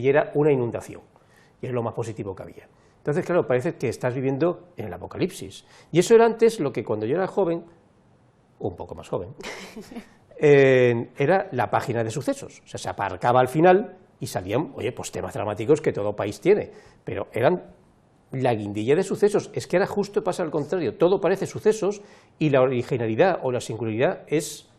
[SPEAKER 1] era una inundación, y es lo más positivo que había. Entonces, claro, parece que estás viviendo en el apocalipsis. Y eso era antes lo que cuando yo era joven, un poco más joven, era la página de sucesos. O sea, se aparcaba al final y salían, pues temas dramáticos que todo país tiene, pero eran la guindilla de sucesos. Es que ahora justo pasa al contrario, todo parece sucesos y la originalidad o la singularidad es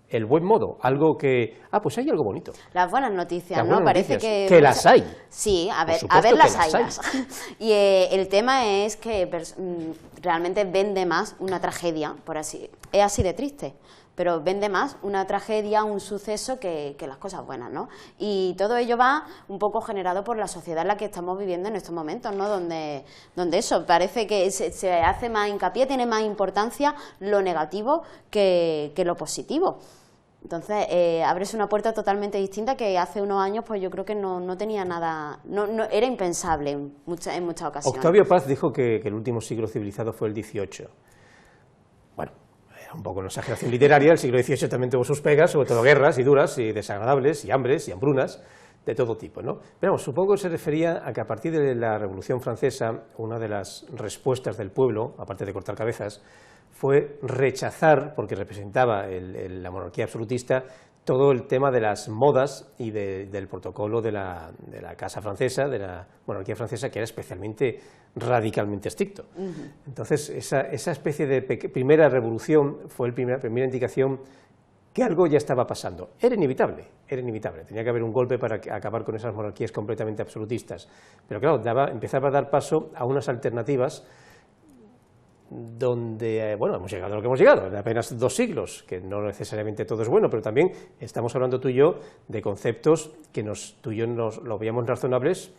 [SPEAKER 1] el buen modo, algo que, pues hay algo bonito.
[SPEAKER 2] Las buenas noticias,
[SPEAKER 1] las
[SPEAKER 2] ¿no?
[SPEAKER 1] Buenas
[SPEAKER 2] Parece
[SPEAKER 1] noticias,
[SPEAKER 2] que
[SPEAKER 1] las hay.
[SPEAKER 2] Sí, a ver las hay. Y el tema es que realmente vende más una tragedia, es así de triste. pero vende más una tragedia, un suceso que las cosas buenas, ¿no? Y todo ello va un poco generado por la sociedad en la que estamos viviendo en estos momentos, ¿no? Donde eso parece que se hace más hincapié, tiene más importancia lo negativo que lo positivo. Entonces, abres una puerta totalmente distinta que hace unos años pues yo creo que no tenía nada, era impensable en muchas ocasiones.
[SPEAKER 1] Octavio Paz dijo que el último siglo civilizado fue el XVIII. Bueno, era un poco una exageración literaria, el siglo XVIII también tuvo sus pegas, sobre todo guerras y duras y desagradables y hambres y hambrunas de todo tipo, ¿no? Pero vamos, supongo que se refería a que a partir de la Revolución Francesa, una de las respuestas del pueblo, aparte de cortar cabezas, fue rechazar, porque representaba la monarquía absolutista, todo el tema de las modas y del protocolo de la Casa Francesa, de la monarquía francesa, que era especialmente radicalmente estricto. Entonces, esa especie de primera revolución fue la primera indicación que algo ya estaba pasando. Era inevitable, tenía que haber un golpe para acabar con esas monarquías completamente absolutistas. Pero claro, empezaba a dar paso a unas alternativas donde, bueno, hemos llegado a lo que hemos llegado, en apenas 2 siglos, que no necesariamente todo es bueno, pero también estamos hablando tú y yo de conceptos que tú y yo lo veíamos razonables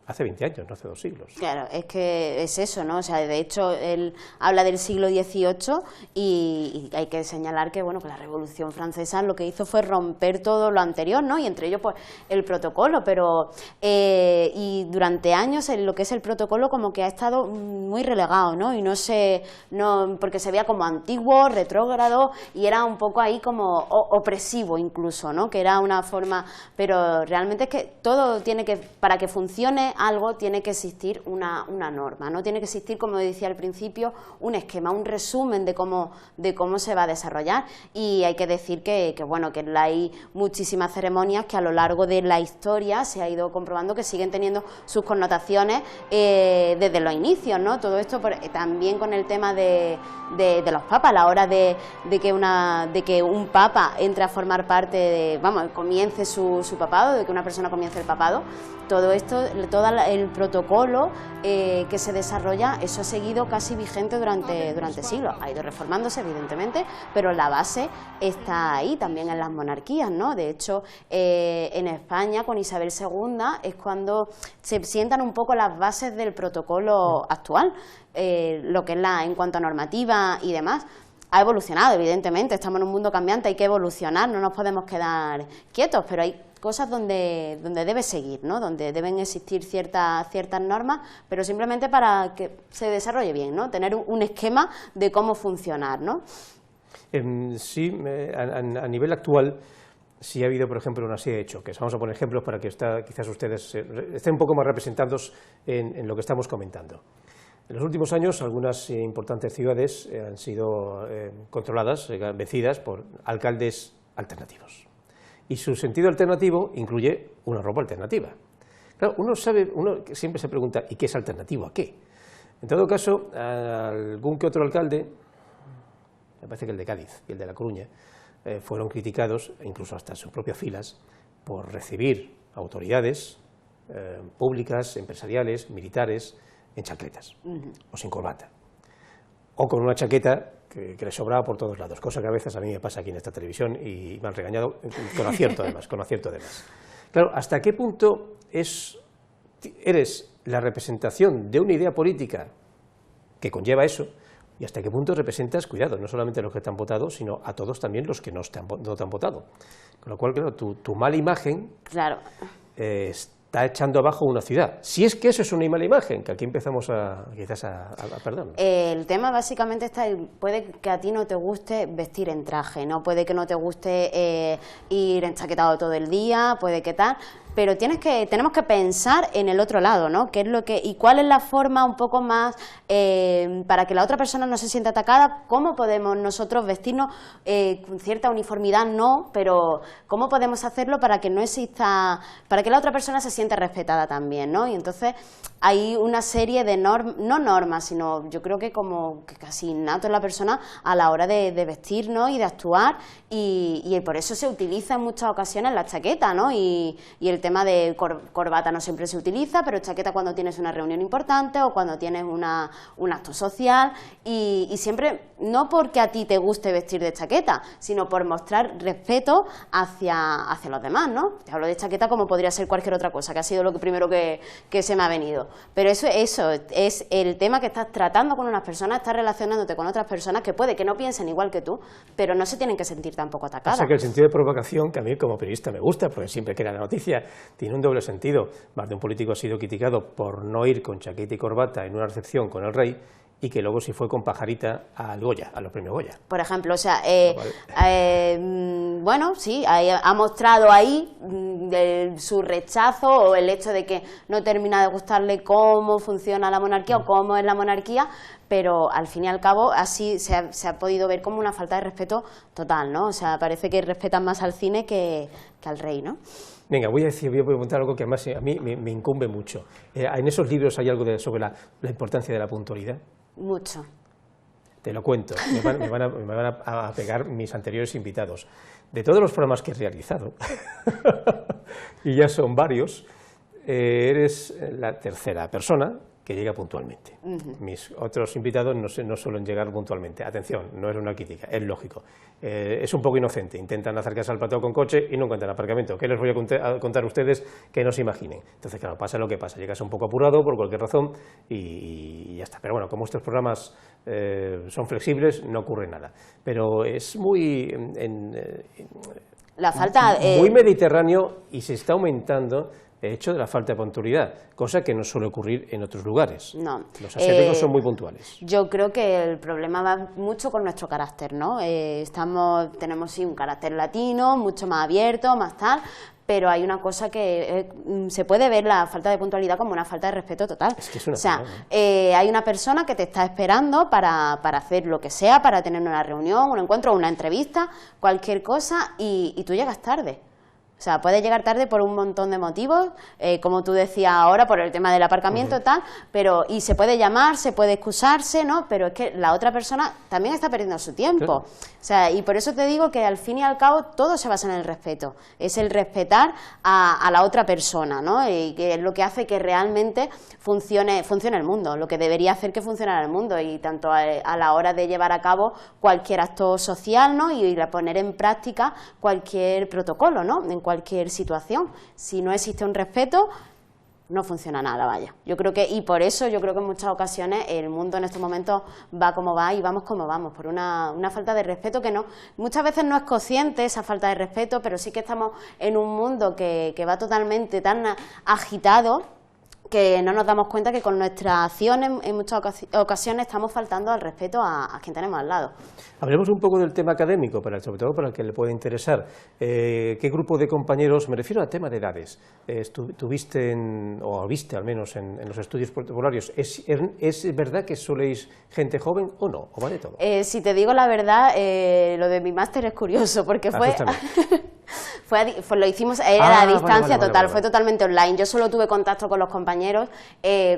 [SPEAKER 1] hace 20 años, no hace 2 siglos.
[SPEAKER 2] Claro, es que es eso, ¿no? O sea, de hecho, él habla del siglo XVIII y hay que señalar que, bueno, que la Revolución Francesa lo que hizo fue romper todo lo anterior, ¿no? Y entre ellos, pues, el protocolo, pero y durante años lo que es el protocolo como que ha estado muy relegado, ¿no? Y porque se veía como antiguo, retrógrado y era un poco ahí como opresivo incluso, ¿no? Que era una forma, pero realmente es que todo tiene que, para que funcione algo tiene que existir una norma, ¿no? Tiene que existir, como decía al principio, un esquema, un resumen de cómo se va a desarrollar y hay que decir que bueno, que hay muchísimas ceremonias que a lo largo de la historia se ha ido comprobando que siguen teniendo sus connotaciones desde los inicios, ¿no? Todo esto también con el tema de los papas, a la hora de que un papa entre a formar parte comience su papado, de que una persona comience el papado. Todo esto, todo el protocolo que se desarrolla, eso ha seguido casi vigente durante siglos. Ha ido reformándose, evidentemente, pero la base está ahí, también en las monarquías, ¿no? De hecho, en España, con Isabel II, es cuando se sientan un poco las bases del protocolo actual, lo que es en cuanto a normativa y demás. Ha evolucionado, evidentemente, estamos en un mundo cambiante, hay que evolucionar, no nos podemos quedar quietos, pero hay cosas donde debe seguir, ¿no? Donde deben existir ciertas normas, pero simplemente para que se desarrolle bien, ¿no? Tener un esquema de cómo funcionar, ¿no?
[SPEAKER 1] Sí, a nivel actual sí ha habido, por ejemplo, una serie de choques. Vamos a poner ejemplos para que quizás ustedes estén un poco más representados en lo que estamos comentando. En los últimos años, algunas importantes ciudades han sido controladas, vencidas por alcaldes alternativos. Y su sentido alternativo incluye una ropa alternativa. Claro, uno siempre se pregunta, ¿y qué es alternativo a qué? En todo caso, algún que otro alcalde, me parece que el de Cádiz y el de La Coruña, fueron criticados, incluso hasta en sus propias filas, por recibir autoridades públicas, empresariales, militares, en chancletas o sin corbata, o con una chaqueta que le sobraba por todos lados, cosa que a veces a mí me pasa aquí en esta televisión y me han regañado con acierto además, Claro, ¿hasta qué punto eres la representación de una idea política que conlleva eso? Y hasta qué punto representas, cuidado, no solamente a los que te han votado, sino a todos también los que no te han votado. Con lo cual, claro, tu mala imagen está echando abajo una ciudad. Si es que eso es una mala imagen, que aquí empezamos quizás a perdernos.
[SPEAKER 2] El tema básicamente está, puede que a ti no te guste vestir en traje, ¿no? Puede que no te guste ir enchaquetado todo el día, puede que tal, pero tenemos que pensar en el otro lado, ¿no? ¿Qué es y cuál es la forma un poco más para que la otra persona no se sienta atacada? ¿Cómo podemos nosotros vestirnos con cierta uniformidad? No, pero ¿cómo podemos hacerlo para que no exista, para que la otra persona se sienta respetada también, ¿no? Y entonces hay una serie de normas, no normas, sino yo creo que como que casi innato en la persona a la hora de vestir, ¿no? Y de actuar, y por eso se utiliza en muchas ocasiones la chaqueta, ¿no? Y el tema de corbata no siempre se utiliza, pero chaqueta cuando tienes una reunión importante o cuando tienes un acto social, y siempre, no porque a ti te guste vestir de chaqueta, sino por mostrar respeto hacia los demás, ¿no? Te hablo de chaqueta como podría ser cualquier otra cosa, que ha sido lo primero que se me ha venido. Pero eso es el tema que estás tratando con unas personas, estás relacionándote con otras personas que puede que no piensen igual que tú, pero no se tienen que sentir tampoco atacadas.
[SPEAKER 1] O sea que el sentido de provocación, que a mí como periodista me gusta, porque siempre que era la noticia, tiene un doble sentido. Más de un político ha sido criticado por no ir con chaqueta y corbata en una recepción con el rey, y que luego sí fue con pajarita al Goya, a los premios Goya.
[SPEAKER 2] Por ejemplo, o sea, bueno, sí, ha mostrado ahí su rechazo o el hecho de que no termina de gustarle cómo funciona la monarquía o cómo es la monarquía, pero al fin y al cabo así se ha podido ver como una falta de respeto total, ¿no? O sea, parece que respetan más al cine que al rey, ¿no?
[SPEAKER 1] Venga, voy a preguntar algo que además a mí me incumbe mucho. ¿En esos libros hay algo sobre la importancia de la puntualidad?
[SPEAKER 2] Mucho.
[SPEAKER 1] Te lo cuento, me van a pegar mis anteriores invitados. De todos los programas que he realizado, y ya son varios, eres la tercera persona que llega puntualmente. Mis otros invitados no suelen llegar puntualmente. Atención, no es una crítica, es lógico. Es un poco inocente, intentan acercarse al plató con coche y no encuentran aparcamiento. ¿Qué les voy a contar a ustedes que no se imaginen? Entonces, claro, pasa lo que pasa, llegas un poco apurado por cualquier razón y ya está. Pero bueno, como estos programas son flexibles, no ocurre nada. Pero es muy mediterráneo y se está aumentando el hecho de la falta de puntualidad, cosa que no suele ocurrir en otros lugares.
[SPEAKER 2] No.
[SPEAKER 1] Los asiáticos son muy puntuales.
[SPEAKER 2] Yo creo que el problema va mucho con nuestro carácter, ¿no? Tenemos sí un carácter latino, mucho más abierto, más tal, pero hay una cosa que se puede ver la falta de puntualidad como una falta de respeto total.
[SPEAKER 1] Es que es una
[SPEAKER 2] o sea,
[SPEAKER 1] pena,
[SPEAKER 2] hay una persona que te está esperando para hacer lo que sea, para tener una reunión, un encuentro, una entrevista, cualquier cosa, y tú llegas tarde. O sea, puedes llegar tarde por un montón de motivos, como tú decías ahora, por el tema del aparcamiento y tal, y se puede llamar, se puede excusarse, ¿no? Pero es que la otra persona también está perdiendo su tiempo.
[SPEAKER 1] Claro.
[SPEAKER 2] O sea, y por eso te digo que al fin y al cabo todo se basa en el respeto. Es el respetar a la otra persona, ¿no? Y que es lo que hace que realmente funcione el mundo, lo que debería hacer que funcionara el mundo, y tanto a la hora de llevar a cabo cualquier acto social, ¿no? Y poner en práctica cualquier protocolo, ¿no? En cualquier situación. Si no existe un respeto, no funciona nada, vaya. Yo creo que, y por eso yo creo que en muchas ocasiones el mundo en estos momentos va como va y vamos como vamos, por una falta de respeto que muchas veces no es consciente esa falta de respeto, pero sí que estamos en un mundo que va totalmente tan agitado que no nos damos cuenta que con nuestras acciones en muchas ocasiones estamos faltando al respeto a quien tenemos al lado.
[SPEAKER 1] Hablemos un poco del tema académico, sobre todo para el que le pueda interesar. ¿Qué grupo de compañeros, me refiero al tema de edades, tuviste o viste al menos en los estudios protocolarios? ¿Es verdad que soléis gente joven o no? ¿O vale todo?
[SPEAKER 2] Si te digo la verdad, lo de mi máster es curioso, porque lo hicimos, era a distancia total, fue totalmente online. Yo solo tuve contacto con los compañeros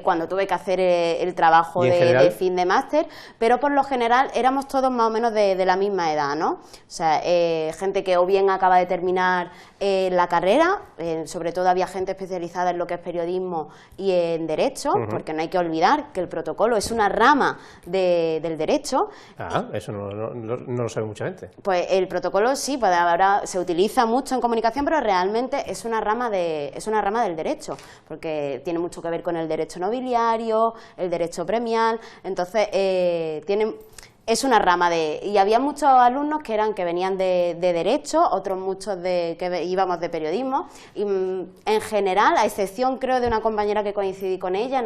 [SPEAKER 2] cuando tuve que hacer el trabajo de fin de máster, pero por lo general éramos todos más o menos de la misma edad, ¿no? O sea, gente que o bien acaba de terminar la carrera, sobre todo había gente especializada en lo que es periodismo y en derecho, porque no hay que olvidar que el protocolo es una rama del derecho.
[SPEAKER 1] Eso no lo sabe mucha gente.
[SPEAKER 2] Pues el protocolo sí, pues ahora se utiliza mucho en comunicación, pero realmente es una rama del derecho, porque tiene mucho que ver con el derecho nobiliario, el derecho premial. Entonces es una rama y había muchos alumnos que venían de derecho, otros muchos que íbamos de periodismo, y en general, a excepción creo de una compañera que coincidí con ella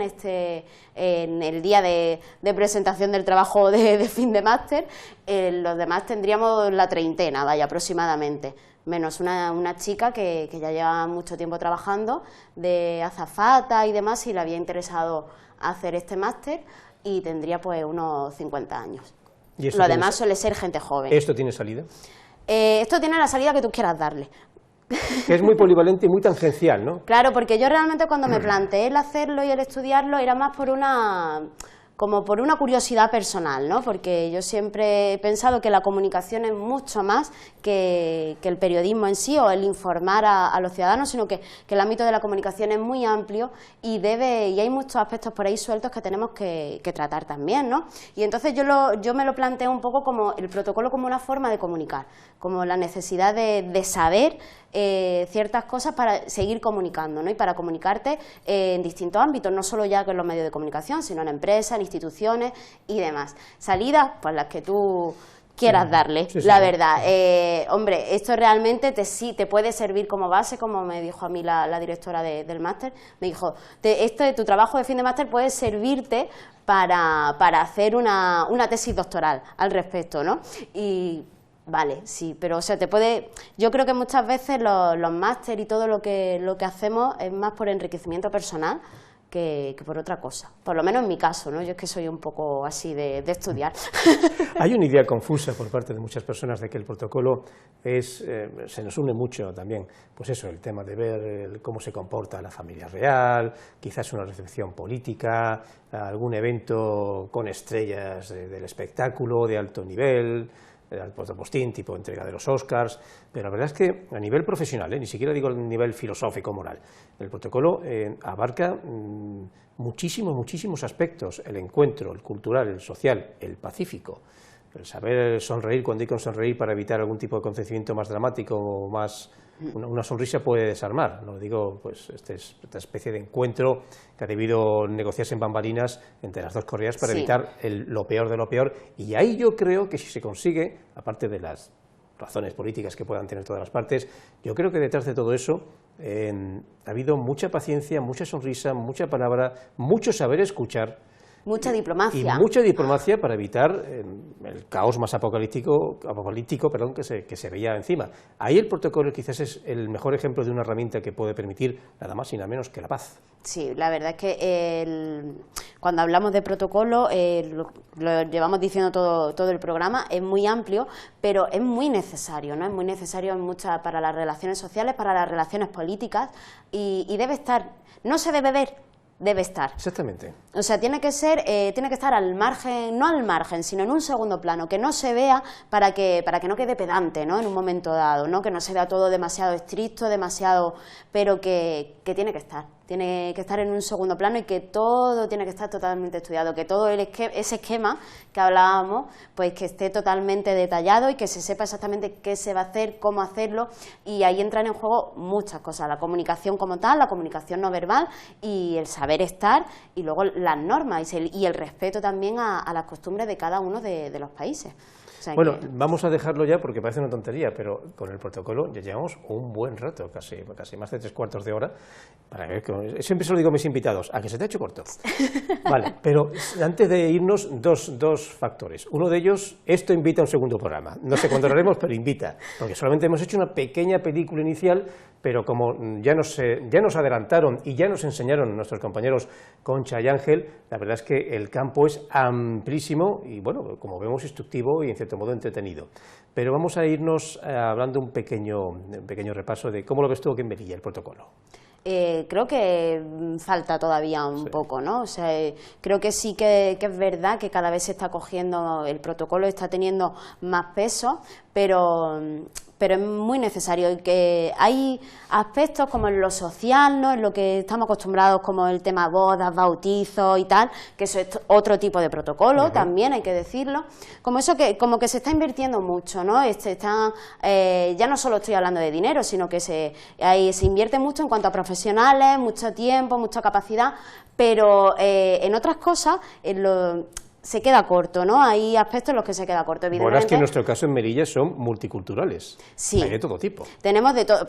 [SPEAKER 2] en el día de presentación del trabajo de fin de máster, los demás tendríamos la treintena, vaya, aproximadamente, menos una chica que ya lleva mucho tiempo trabajando de azafata y demás, y le había interesado hacer este máster, y tendría pues unos 50 años. Lo demás suele ser gente joven.
[SPEAKER 1] ¿Esto tiene salida?
[SPEAKER 2] Esto tiene la salida que tú quieras darle.
[SPEAKER 1] que es muy polivalente y muy tangencial, ¿no?
[SPEAKER 2] Claro, porque yo realmente cuando me planteé el hacerlo y el estudiarlo era más como por una curiosidad personal, ¿no? Porque yo siempre he pensado que la comunicación es mucho más que el periodismo en sí o el informar a los ciudadanos, sino que el ámbito de la comunicación es muy amplio y hay muchos aspectos por ahí sueltos que tenemos que tratar también, ¿no? Y entonces yo me lo planteo un poco como el protocolo como una forma de comunicar, como la necesidad de saber ciertas cosas para seguir comunicando, ¿no? Y para comunicarte en distintos ámbitos, no solo ya que en los medios de comunicación, sino en empresas, en instituciones y demás. Salidas, pues las que tú quieras darle,
[SPEAKER 1] sí,
[SPEAKER 2] la verdad. Hombre, esto realmente te puede servir como base, como me dijo a mí la directora del máster, me dijo, tu trabajo de fin de máster puede servirte para hacer una tesis doctoral al respecto, ¿no? Y vale, sí, pero o sea, yo creo que muchas veces los máster y todo lo que hacemos es más por enriquecimiento personal que por otra cosa, por lo menos en mi caso, ¿no? Yo es que soy un poco así de estudiar.
[SPEAKER 1] Hay una idea confusa por parte de muchas personas de que el protocolo se nos une mucho también, pues eso, el tema de ver cómo se comporta la familia real, quizás una recepción política, algún evento con estrellas del espectáculo de alto nivel, al postín, tipo entrega de los Oscars, pero la verdad es que a nivel profesional, ni siquiera digo a nivel filosófico moral, el protocolo abarca muchísimos aspectos, el encuentro, el cultural, el social, el pacífico, el saber sonreír cuando hay que sonreír para evitar algún tipo de acontecimiento más dramático o más. Una sonrisa puede desarmar, no digo, pues esta especie de encuentro que ha debido negociarse en bambalinas entre las dos Coreas para evitar lo peor de lo peor, y ahí yo creo que si se consigue, aparte de las razones políticas que puedan tener todas las partes, yo creo que detrás de todo eso ha habido mucha paciencia, mucha sonrisa, mucha palabra, mucho saber escuchar.
[SPEAKER 2] Mucha diplomacia.
[SPEAKER 1] Y mucha diplomacia para evitar el caos más apocalíptico que se veía encima. Ahí el protocolo quizás es el mejor ejemplo de una herramienta que puede permitir nada más y nada menos que la paz.
[SPEAKER 2] Sí, la verdad es que cuando hablamos de protocolo, lo llevamos diciendo todo el programa, es muy amplio, pero es muy necesario, ¿no? Es muy necesario para las relaciones sociales, para las relaciones políticas, y debe estar, no se debe ver, debe estar.
[SPEAKER 1] Exactamente.
[SPEAKER 2] O sea, tiene que estar al margen, no al margen, sino en un segundo plano, que no se vea para que no quede pedante, ¿no? En un momento dado, ¿no? Que no se vea todo demasiado estricto, pero que tiene que estar en un segundo plano y que todo tiene que estar totalmente estudiado, que todo ese esquema que hablábamos, pues que esté totalmente detallado y que se sepa exactamente qué se va a hacer, cómo hacerlo, y ahí entran en juego muchas cosas, la comunicación como tal, la comunicación no verbal y el saber estar, y luego las normas y el respeto también a las costumbres de cada uno de los países. O sea,
[SPEAKER 1] bueno, vamos a dejarlo ya porque parece una tontería, pero con el protocolo ya llevamos un buen rato, casi más de 3/4 de hora. Para ver, siempre se lo digo a mis invitados, ¿a que se te ha hecho corto? Vale, pero antes de irnos, dos factores. Uno de ellos, esto invita a un segundo programa. No sé cuándo lo haremos, pero invita, porque solamente hemos hecho una pequeña película inicial, pero como ya nos adelantaron y ya nos enseñaron nuestros compañeros Concha y Ángel, la verdad es que el campo es amplísimo y, bueno, como vemos, instructivo y en cierto modo entretenido. Pero vamos a irnos hablando un pequeño repaso de cómo lo ves tú aquí en Melilla, el protocolo.
[SPEAKER 2] Creo que falta todavía un poco, ¿no? O sea, creo que sí que es verdad que cada vez se está cogiendo, el protocolo está teniendo más peso, pero es muy necesario, y que hay aspectos como en lo social, ¿no? En lo que estamos acostumbrados, como el tema bodas, bautizos y tal, que eso es otro tipo de protocolo, también hay que decirlo, como eso como que se está invirtiendo mucho, ¿no? Ya no solo estoy hablando de dinero, sino que se invierte mucho en cuanto a profesionales, mucho tiempo, mucha capacidad, pero en otras cosas se queda corto, ¿no? Hay aspectos en los que se queda corto, evidentemente.
[SPEAKER 1] Bueno, es que en nuestro caso en Melilla son multiculturales.
[SPEAKER 2] Sí.
[SPEAKER 1] Hay de todo tipo.
[SPEAKER 2] Tenemos de todo.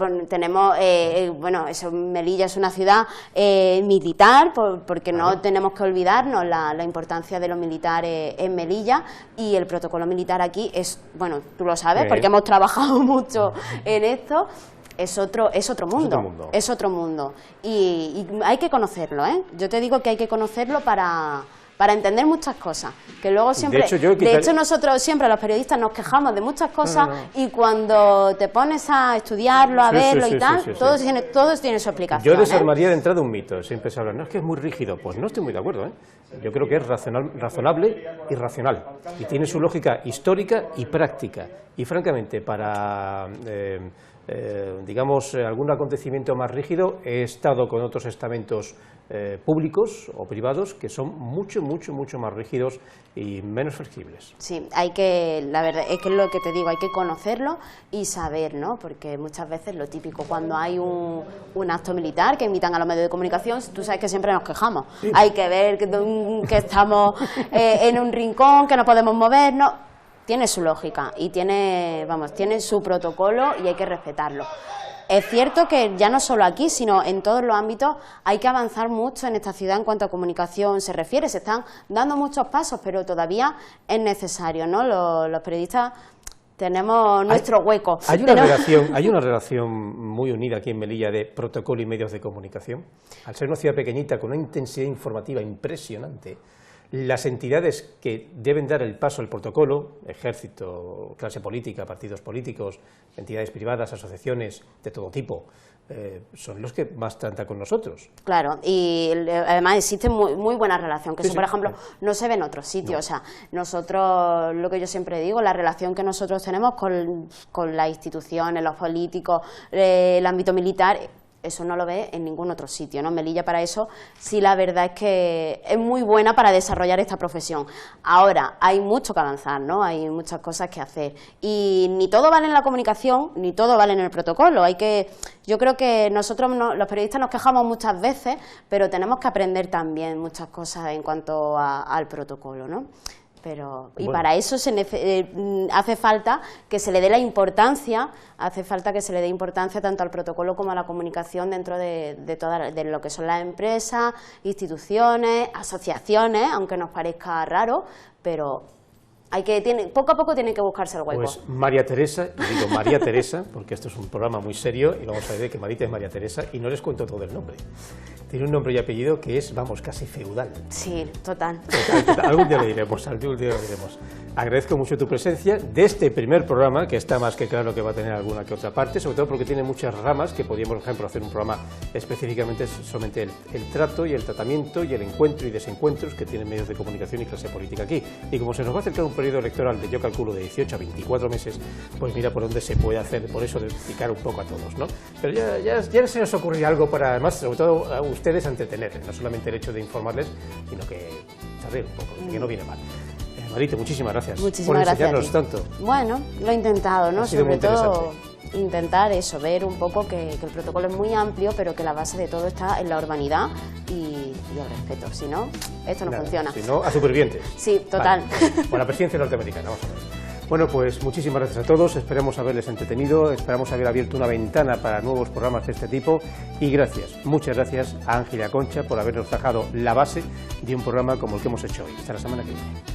[SPEAKER 2] Melilla es una ciudad militar, porque no tenemos que olvidarnos la importancia de los militares en Melilla, y el protocolo militar aquí es, bueno, tú lo sabes, porque hemos trabajado mucho en esto. Es otro mundo. Es otro mundo. Y hay que conocerlo, ¿eh? Yo te digo que hay que conocerlo para para entender muchas cosas, que luego siempre, de hecho nosotros siempre los periodistas nos quejamos de muchas cosas y cuando te pones a estudiarlo, a verlo y tal, todo tiene su explicación.
[SPEAKER 1] Yo desarmaría de entrada un mito, siempre se habla, no es que es muy rígido, pues no estoy muy de acuerdo, Yo creo que es razonable y racional, y tiene su lógica histórica y práctica, y francamente para... digamos, algún acontecimiento más rígido, he estado con otros estamentos públicos o privados que son mucho más rígidos y menos flexibles.
[SPEAKER 2] Sí, la verdad es que es lo que te digo, hay que conocerlo y saber, ¿no? Porque muchas veces lo típico, cuando hay un acto militar que invitan a los medios de comunicación, tú sabes que siempre nos quejamos, sí. Hay que ver que estamos en un rincón, que no podemos movernos. Tiene su lógica y tiene su protocolo y hay que respetarlo. Es cierto que ya no solo aquí, sino en todos los ámbitos hay que avanzar mucho en esta ciudad en cuanto a comunicación se refiere. Se están dando muchos pasos, pero todavía es necesario, ¿no? Los periodistas tenemos nuestro hueco.
[SPEAKER 1] Hay una relación muy unida aquí en Melilla de protocolo y medios de comunicación. Al ser una ciudad pequeñita con una intensidad informativa impresionante, las entidades que deben dar el paso al protocolo, ejército, clase política, partidos políticos, entidades privadas, asociaciones de todo tipo, son los que más tratan con nosotros.
[SPEAKER 2] Claro, y además existe muy buena relación, que eso, por ejemplo, no se ve en otros sitios. No. O sea, nosotros, lo que yo siempre digo, la relación que nosotros tenemos con las instituciones, los políticos, el ámbito militar, eso no lo ve en ningún otro sitio, ¿no? Melilla para eso sí, la verdad es que es muy buena para desarrollar esta profesión. Ahora, hay mucho que avanzar, ¿no? Hay muchas cosas que hacer. Y ni todo vale en la comunicación, ni todo vale en el protocolo. Yo creo que nosotros, los periodistas, nos quejamos muchas veces, pero tenemos que aprender también muchas cosas en cuanto al protocolo, ¿no? Y para eso hace falta que se le dé importancia tanto al protocolo como a la comunicación dentro de lo que son las empresas, instituciones, asociaciones, aunque nos parezca raro, pero poco a poco tiene que buscarse el hueco.
[SPEAKER 1] Pues María Teresa, y digo María Teresa, porque esto es un programa muy serio y vamos a ver que Marita es María Teresa y no les cuento todo el nombre. Tiene un nombre y apellido que es, casi feudal.
[SPEAKER 2] Sí, total.
[SPEAKER 1] Algún día lo diremos, Agradezco mucho tu presencia de este primer programa, que está más que claro que va a tener alguna que otra parte, sobre todo porque tiene muchas ramas, que podríamos, por ejemplo, hacer un programa específicamente solamente el trato y el tratamiento y el encuentro y desencuentros que tienen medios de comunicación y clase política aquí. Y como se nos va a acercar un periodo electoral de, yo calculo, de 18 a 24 meses, pues mira por dónde se puede hacer, por eso de picar un poco a todos, ¿no? Pero ya se nos ocurrirá algo para, además, sobre todo a ustedes, entretener, no solamente el hecho de informarles, sino que saber un poco, que no viene mal. Marita, muchísimas gracias por enseñarnos tanto.
[SPEAKER 2] Bueno, lo he intentado, ¿no? Sobre todo intentar eso, ver un poco que el protocolo es muy amplio, pero que la base de todo está en la urbanidad y el respeto. Si no, esto no funciona.
[SPEAKER 1] Si no, a supervivientes.
[SPEAKER 2] Sí, total.
[SPEAKER 1] Vale. Con la presidencia norteamericana, vamos a ver. Bueno, pues muchísimas gracias a todos, esperamos haberles entretenido, esperamos haber abierto una ventana para nuevos programas de este tipo y muchas gracias a Ángel y a Concha por habernos dejado la base de un programa como el que hemos hecho hoy. Hasta la semana que viene.